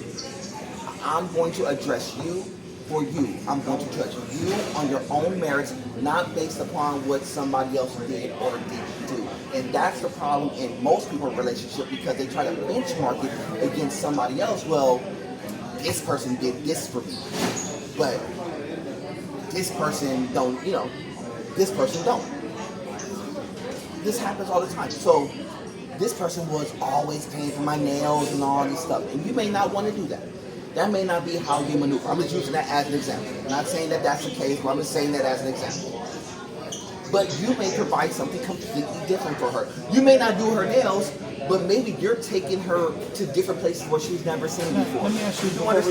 I'm going to address you for you. I'm going to judge you on your own merits, not based upon what somebody else did or didn't do. And that's the problem in most people's relationship because they try to benchmark it against somebody else. Well, this person did this for me, but this person don't, this person don't. This happens all the time. So this person was always paying for my nails and all this stuff. And you may not want to do that. That may not be how you maneuver. I'm just using that as an example. I'm not saying that that's the case, but I'm just saying that as an example. But you may provide something completely different for her. You may not do her nails, but maybe you're taking her to different places where she's never seen before. Let me ask you, let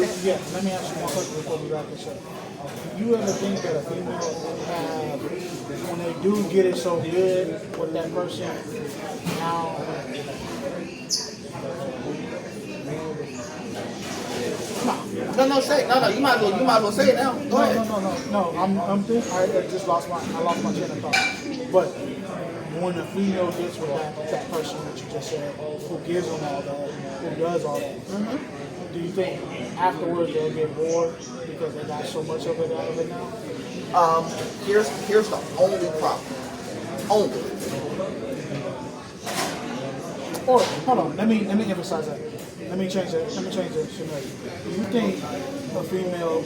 me ask you one question before we wrap this up. Do you ever think that a female have, when they do get it so good with that person, now No, you might as well say it now. Go ahead. No. I'm thinking. I lost my train of thought. But when a female gets with that person that you just said, who gives them all that, who does all that, do you think afterwards they'll get bored because they got so much of it out of it now? Here's the only problem. Or hold on, let me emphasize that. Let me change the scenario. Do you think a female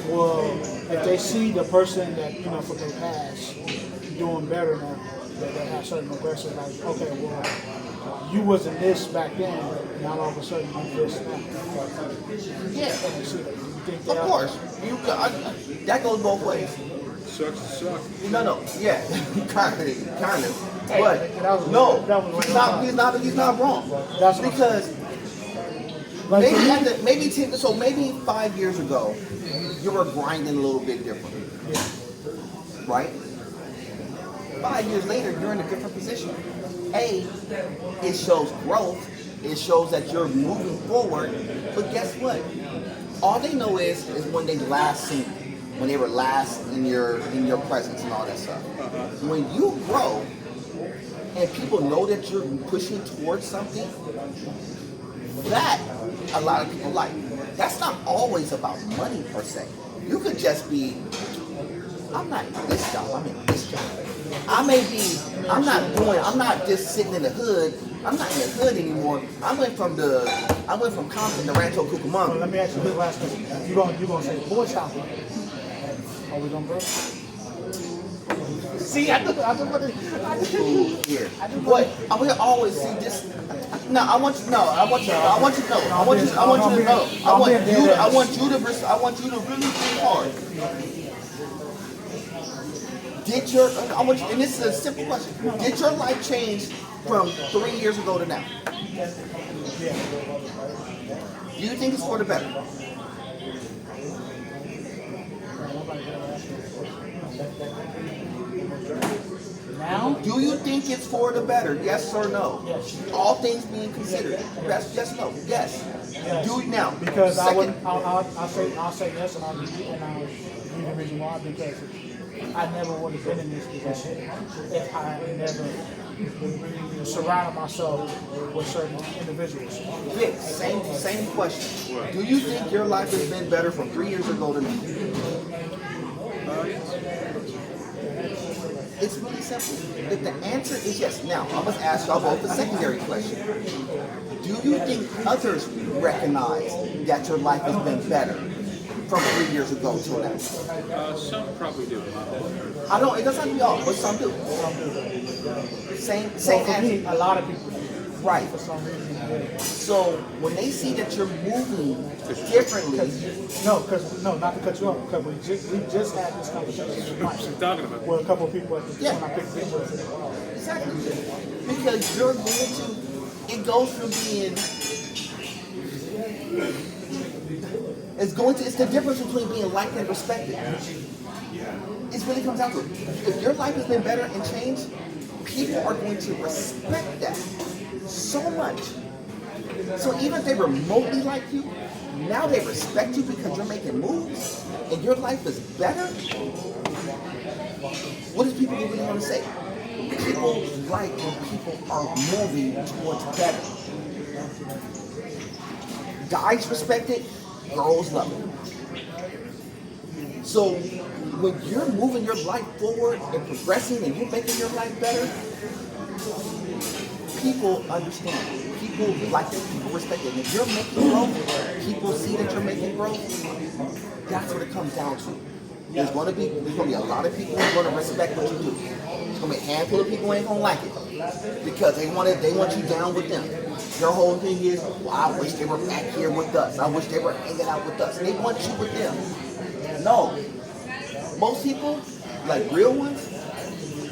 will, if they see the person that, from their past doing better now, that they have certain aggressions, like, okay, well, you wasn't this back then, now all of a sudden you're this now. Yeah. You think Of course. That goes both ways. Sucks to suck. No, yeah, kind of. But no, he's not wrong. Because maybe 5 years ago, you were grinding a little bit differently, right? 5 years later, you're in a different position. It shows growth. It shows that you're moving forward. But guess what? All they know is when they last seen you. When they were last in your presence and all that stuff. When you grow and people know that you're pushing towards something, that a lot of people like. That's not always about money per se. You could just be, I'm not in this job, I'm in this job. I'm not just sitting in the hood. I'm not in the hood anymore. I went from Compton to Rancho Cucamonga. Well, let me ask you this last question. You gonna say boy child? Are we gonna break? See, I just want to. But I will always see this. No, I want you to know. I want you to really think hard. And this is a simple question. Did your life change from 3 years ago to now? Yeah. Do you think it's for the better? Now? Do you think it's for the better? Yes or no? Yes. All things being considered. Yes, no. Yes. Do it now. Because I'll say yes, and I'll give you the reason why, because I never would have been in this position if I never surrounded myself with certain individuals. Vic, same question. Do you think your life has been better from 3 years ago to now? It's really simple. If the answer is yes, now I must ask y'all both the secondary question. Do you think others recognize that your life has been better from 3 years ago till now? Some probably do. It doesn't have to be all, but some do. Same Well, for me, as, a lot of people do. right. For some reason, yeah. So when they see that you're moving differently, No, not to cut you off, because we just had this conversation with Mike. Talking about With a couple of people at the Yeah. when I picked videos. exactly, because you're going to, it goes from being, it's the difference between being liked and respected. It really comes down to it. If your life has been better and changed, people are going to respect that so much. So even if they remotely like you, now they respect you because you're making moves and your life is better. What does people really want to say? People like when people are moving towards better. Guys respect it, girls love it. So when you're moving your life forward and progressing and you're making your life better, people understand. People like it, people respect it. And if you're making growth, people see that you're making growth. That's what it comes down to. There's gonna be a lot of people who are gonna respect what you do. There's gonna be a handful of people who ain't gonna like it because they want you down with them. Their whole thing is, well, I wish they were back here with us. I wish they were hanging out with us. And they want you with them. No. Most people, like real ones,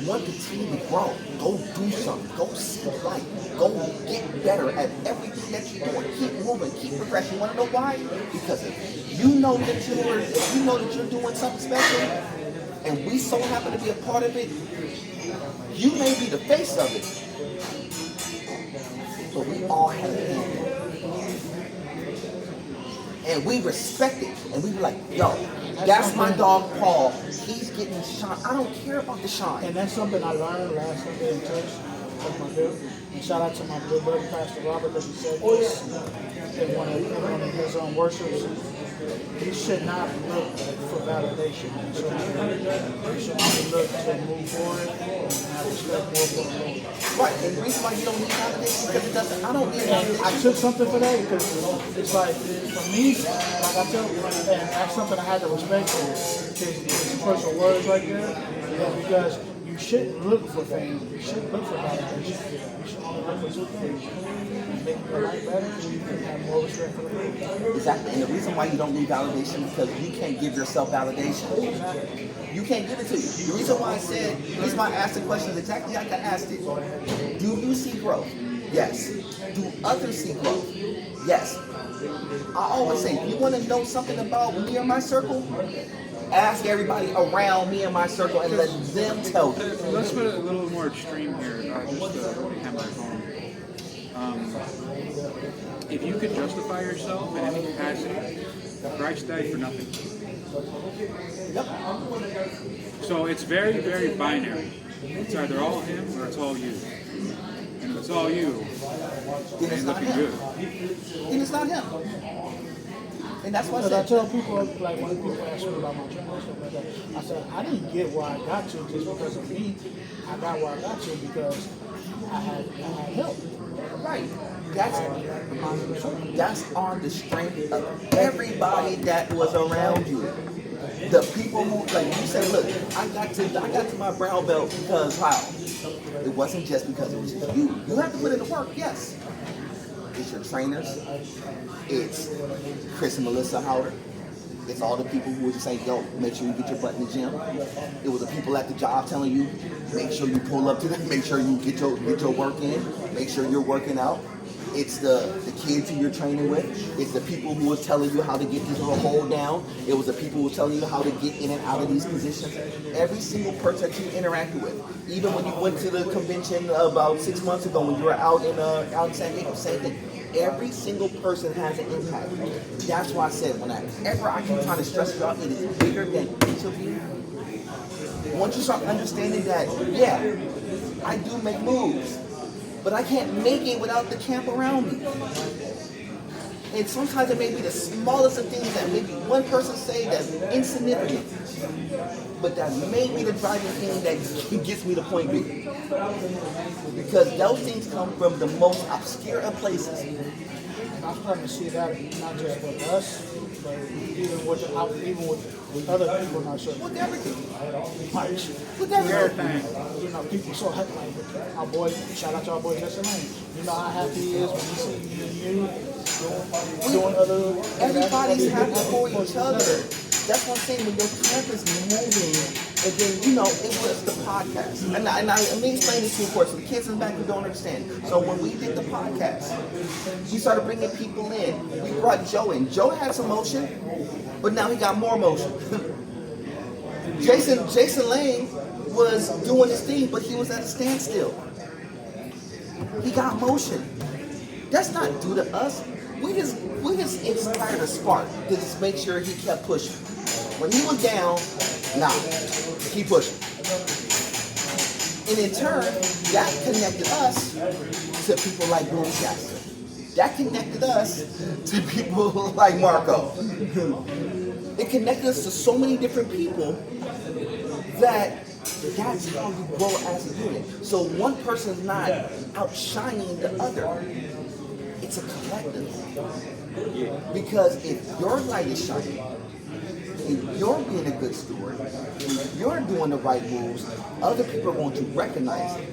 want the team to grow. Go do something. Go see life. Go get better at everything that you're doing. Keep moving. Keep progressing. You want to know why? Because if you know that you're doing something special, and we so happen to be a part of it, you may be the face of it, but we all have a hand in it. And we respect it. And we be like, yo, that's my dog Paul. He's getting shine. I don't care about the shine. And that's something I learned last Sunday in church with my dude. And shout out to my good buddy, Pastor Robert, because he said this in one of his worships. He should not look for validation. So he should only look to move forward and have respect more for the Lord. Right, and the reason why you don't need validation because it doesn't. I don't need And I validation. took something for that because it's like, for me, like I tell, and that's something I had to respect for his personal words right there. Because you shouldn't look for fame, you shouldn't look for validation. You should only look for two things. Make your life better so you can have more respect for the Lord. Exactly, and the reason why you don't need validation is because you can't give yourself validation. You can't give it to you. The reason why the reason why I asked the question is exactly like I asked it. Do you see growth? Yes. Do others see growth? Yes. I always say, if you want to know something about me and my circle, ask everybody around me and my circle and let them tell you. Let's put it a little more extreme here, just to hammer it home. If you could justify yourself in any capacity, Christ died for nothing. Yep. So it's very, very binary. It's either all him or it's all you. And if it's all you, Then it it's ain't not looking him. good. Then it's not him. And that's why I Because I said, tell people, like when people ask me about my channel and stuff like that, I said, I didn't get where I got to just because of me. I got where I got to because I had help. right. That's on the strength of everybody that was around you. The people who, like you said, look, I got to my brown belt because how? It wasn't just because it was just you. You have to put in the work, yes. It's your trainers. It's Chris and Melissa Howder. It's all the people who were just saying, yo, make sure you get your butt in the gym. It was the people at the job telling you, make sure you pull up to them, make sure you get your work in, make sure you're working out. It's the kids who you're training with. It's the people who was telling you how to get this little hold down. It was the people who were telling you how to get in and out of these positions. Every single person that you interacted with, even when you went to the convention about 6 months ago when you were out in San Diego, same thing. Every single person has an impact. That's why I said whenever I keep trying to stress it out, it is bigger than each of you. Once you start understanding that, yeah, I do make moves, but I can't make it without the camp around me. And sometimes it may be the smallest of things that maybe one person say that's insignificant, but that may be the driving thing that gets me to point B. Because those things come from the most obscure of places. And I'm starting to see that not just with us, But even with other people not sure. With everything. Like, With everything. Everything. you know, people so happy. Like our boy, shout out to our boy Justin Lane. You know how happy he is when he sees me and you doing other. Everybody's happy for each other. That's what I'm saying. When your campus moving, and then it was the podcast. And let me explain this to you, of course. So the kids in the back who don't understand. So when we did the podcast, we started bringing people in. We brought Joe in. Joe had some motion, but now he got more motion. Jason Lane was doing his thing, but he was at a standstill. He got motion. That's not due to us. We just inspired a spark to just make sure he kept pushing. When he was down, keep pushing. And in turn, that connected us to people like Boone Jackson. That connected us to people like Marco. It connected us to so many different people that's how you grow as a unit. So one person's not outshining the other. It's a collective. Because if your light is shining, if you're being a good steward, if you're doing the right moves, other people are going to recognize it.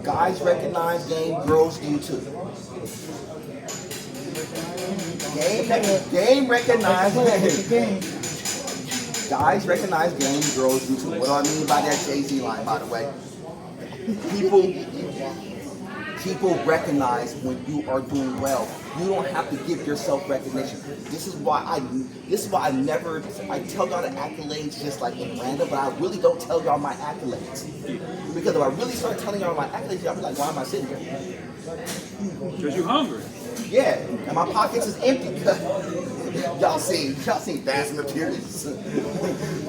Guys recognize game, girls do too. Game recognize game. Guys recognize game, girls do too. What do I mean by that Jay-Z line, by the way? People recognize when you are doing well. You don't have to give yourself recognition. This is why I tell y'all the accolades just like in random, but I really don't tell y'all my accolades. Because if I really start telling y'all my accolades, y'all be like, why am I sitting here? Because you're hungry. Yeah, and my pockets is empty. y'all seen Fast and the Furious.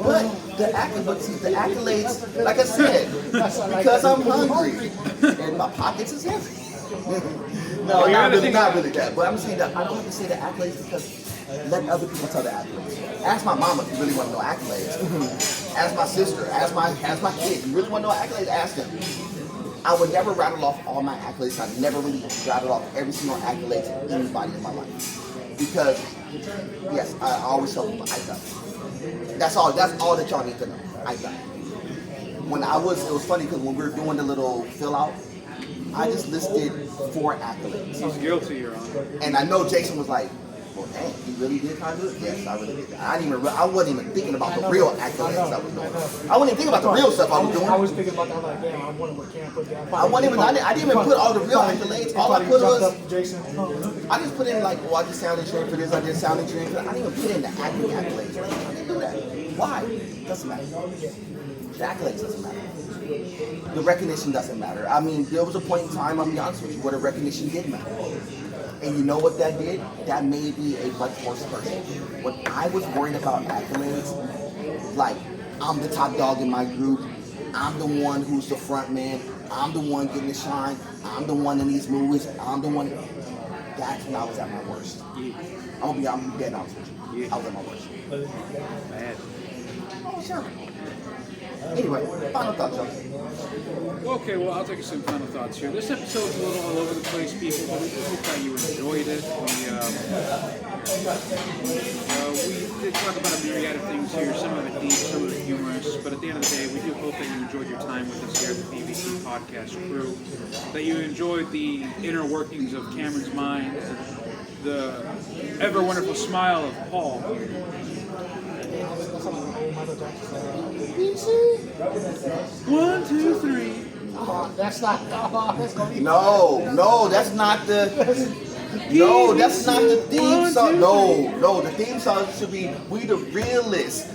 But the accolades, like I said, because I'm hungry and my pockets is empty. No, not really that. But I'm saying that I don't have to say the accolades because let other people tell the accolades. Ask my mama if you really want to know accolades. Ask my sister. Ask my kid. You really want to know accolades? Ask them. I would never rattle off all my accolades. I never really rattle off every single accolade to anybody in my life. Because, yes, I always tell people I got it. That's all that y'all need to know. I got it. It was funny because when we were doing the little fill out, I just listed 4 accolades. He's guilty, Your Honor. And I know Jason was like, well, dang, you really did kind of do it? Yes, I really did. I wasn't even thinking about the real accolades I was doing. I wasn't even thinking about the real stuff I was doing. I was thinking about that, like, damn, I wonder what Cam put down. I didn't even put all the real accolades. All I put was, Jason. I just put in like, I did sound engineering for this, I did sound engineering for that. I didn't even put in the acting accolades. I didn't do that. Why? It doesn't matter. The accolades doesn't matter. The recognition doesn't matter. I mean, there was a point in time, I'll be honest with you, where the recognition did matter. And you know what that did? That made me a much worse person. When I was worried about accolades, like, I'm the top dog in my group, I'm the one who's the front man, I'm the one getting the shine, I'm the one in these movies, I'm the one. That's when I was at my worst. I'm dead honest with you. I was at my worst. Bad. Oh, sure. Anyway, final thoughts, y'all. Okay, well, I'll take you some final thoughts here. This episode's a little all over the place, people, but we hope that you enjoyed it. We did talk about a myriad of things here, some of it deep, some of it humorous, but at the end of the day, we do hope that you enjoyed your time with us here at the PVC Podcast Crew, that you enjoyed the inner workings of Cameron's mind, the ever wonderful smile of Paul. 1, 2, 3. That's not. That's gonna be. No, that's not the. No, that's not the theme song. No, the theme song should be "We the Realists."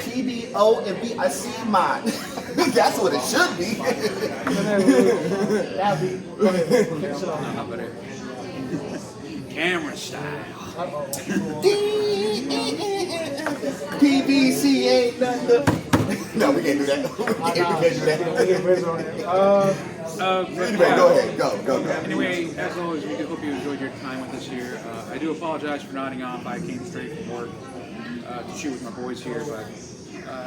PBO and B. I see mine. That's what it should be. That'd be. Camera style. PVC ain't nothing. No, we can't do that. We can't do that. Anyway, go ahead. Go. Anyway, as always, we do hope you enjoyed your time with us here. I do apologize for nodding off. I came straight from work to shoot with my boys here, but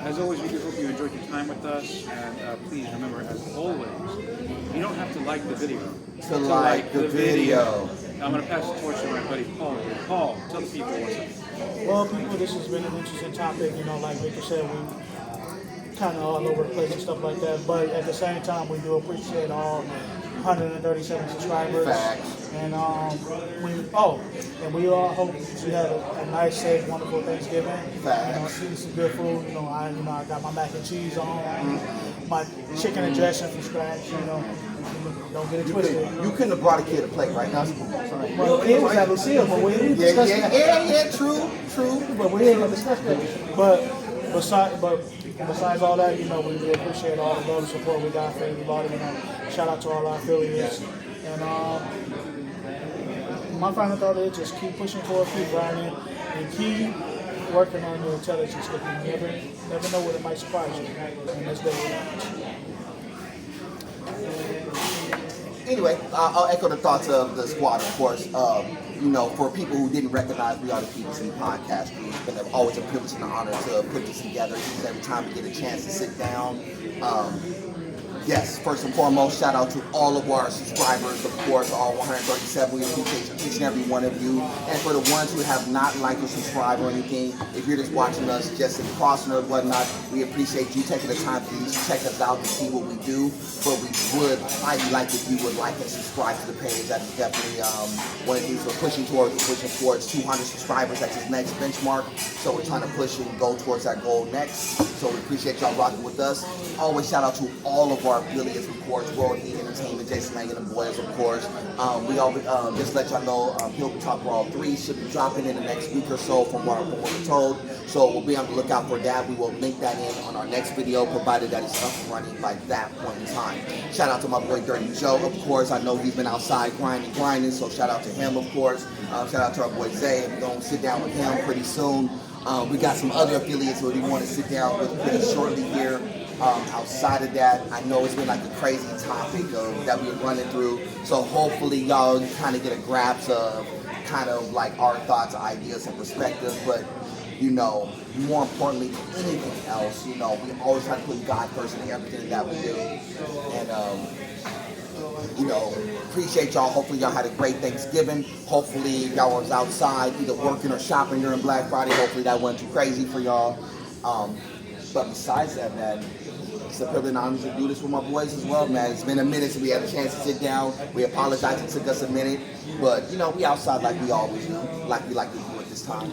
as always, we do hope you enjoyed your time with us. And please remember, as always, you don't have to like the video To like the video. I'm going to pass the torch to my buddy Paul here. Paul, tell the people what's up. Well, people, this has been an interesting topic. You know, like Victor said, we kind of all over the place and stuff like that. But at the same time, we do appreciate all 137 subscribers. Facts. And we all hope you had a nice, safe, wonderful Thanksgiving. Facts. You know, eat some good food. I got my mac and cheese on, my chicken and dressing from scratch. Don't get it twisted. You couldn't have brought a kid a plate right now. Well, kids have a seal, but we ain't discussing that. Yeah, true. But we ain't gonna discuss that. But besides all that, we do appreciate all the love and support we got for everybody. Shout out to all our affiliates. And my final thought is just keep pushing forward, keep grinding, and keep working on your intelligence, because you never know what it might surprise you. And that's what Anyway, I'll echo the thoughts of the squad, of course. For people who didn't recognize, we are the PVC Podcast Crew. It's been always a privilege and an honor to put this together. Every time we get a chance to sit down. Yes, first and foremost, shout out to all of our subscribers, of course, all 137. We appreciate each and every one of you. And for the ones who have not liked or subscribed or anything, if you're just watching us just in crossing or whatnot, we appreciate you taking the time to check us out and see what we do. But we would highly like if you would like and subscribe to the page. That's definitely one of the things we're pushing towards. We're pushing towards 200 subscribers. That's his next benchmark. So we're trying to push and go towards that goal next. So we appreciate y'all rocking with us. Always shout out to all of our affiliates, of course, World Heat Entertainment, Jason Lang and the boys, of course. We always just let y'all know, Hilltop Brawl 3 should be dropping in the next week or so from what we're told. So we'll be on the lookout for that. We will link that in on our next video, provided that it's up and running by that point in time. Shout out to my boy Dirty Joe, of course. I know he's been outside grinding, so shout out to him, of course. Shout out to our boy Zay. We're going to sit down with him pretty soon. We got some other affiliates that we want to sit down with pretty shortly here. Outside of that, I know it's been like a crazy topic that we're running through. So hopefully y'all kind of get a grasp of kind of like our thoughts, ideas, and perspectives. But more importantly than anything else, we always try to put God first in everything that we do. And appreciate y'all. Hopefully y'all had a great Thanksgiving. Hopefully y'all was outside either working or shopping during Black Friday. Hopefully that wasn't too crazy for y'all. But besides that, man, it's a privilege and honor to do this with my boys as well, man. It's been a minute since we had a chance to sit down. We apologize it took us a minute. But, we outside like we always do. Like we like to do at this time.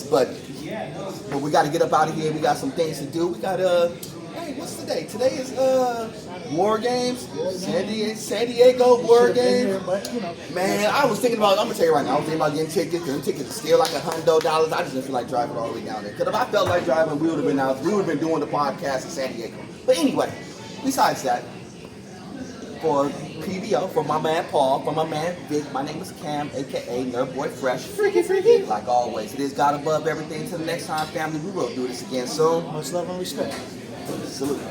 But we got to get up out of here. We got some things to do. We got, hey, what's today? Today is, War Games. San Diego War Games. Man, I was thinking about, I'm going to tell you right now, I was thinking about getting tickets. And tickets are still like $100. I just didn't feel like driving all the way down there. Because if I felt like driving, we would have been out. We would have been doing the podcast in San Diego. But anyway, besides that, for PBO, for my man Paul, for my man Vic, my name is Cam, a.k.a. Nerd Boy Fresh. Freaky. Like always, it is God above everything. Till the next time, family, we will do this again soon. Much love and respect. Salute.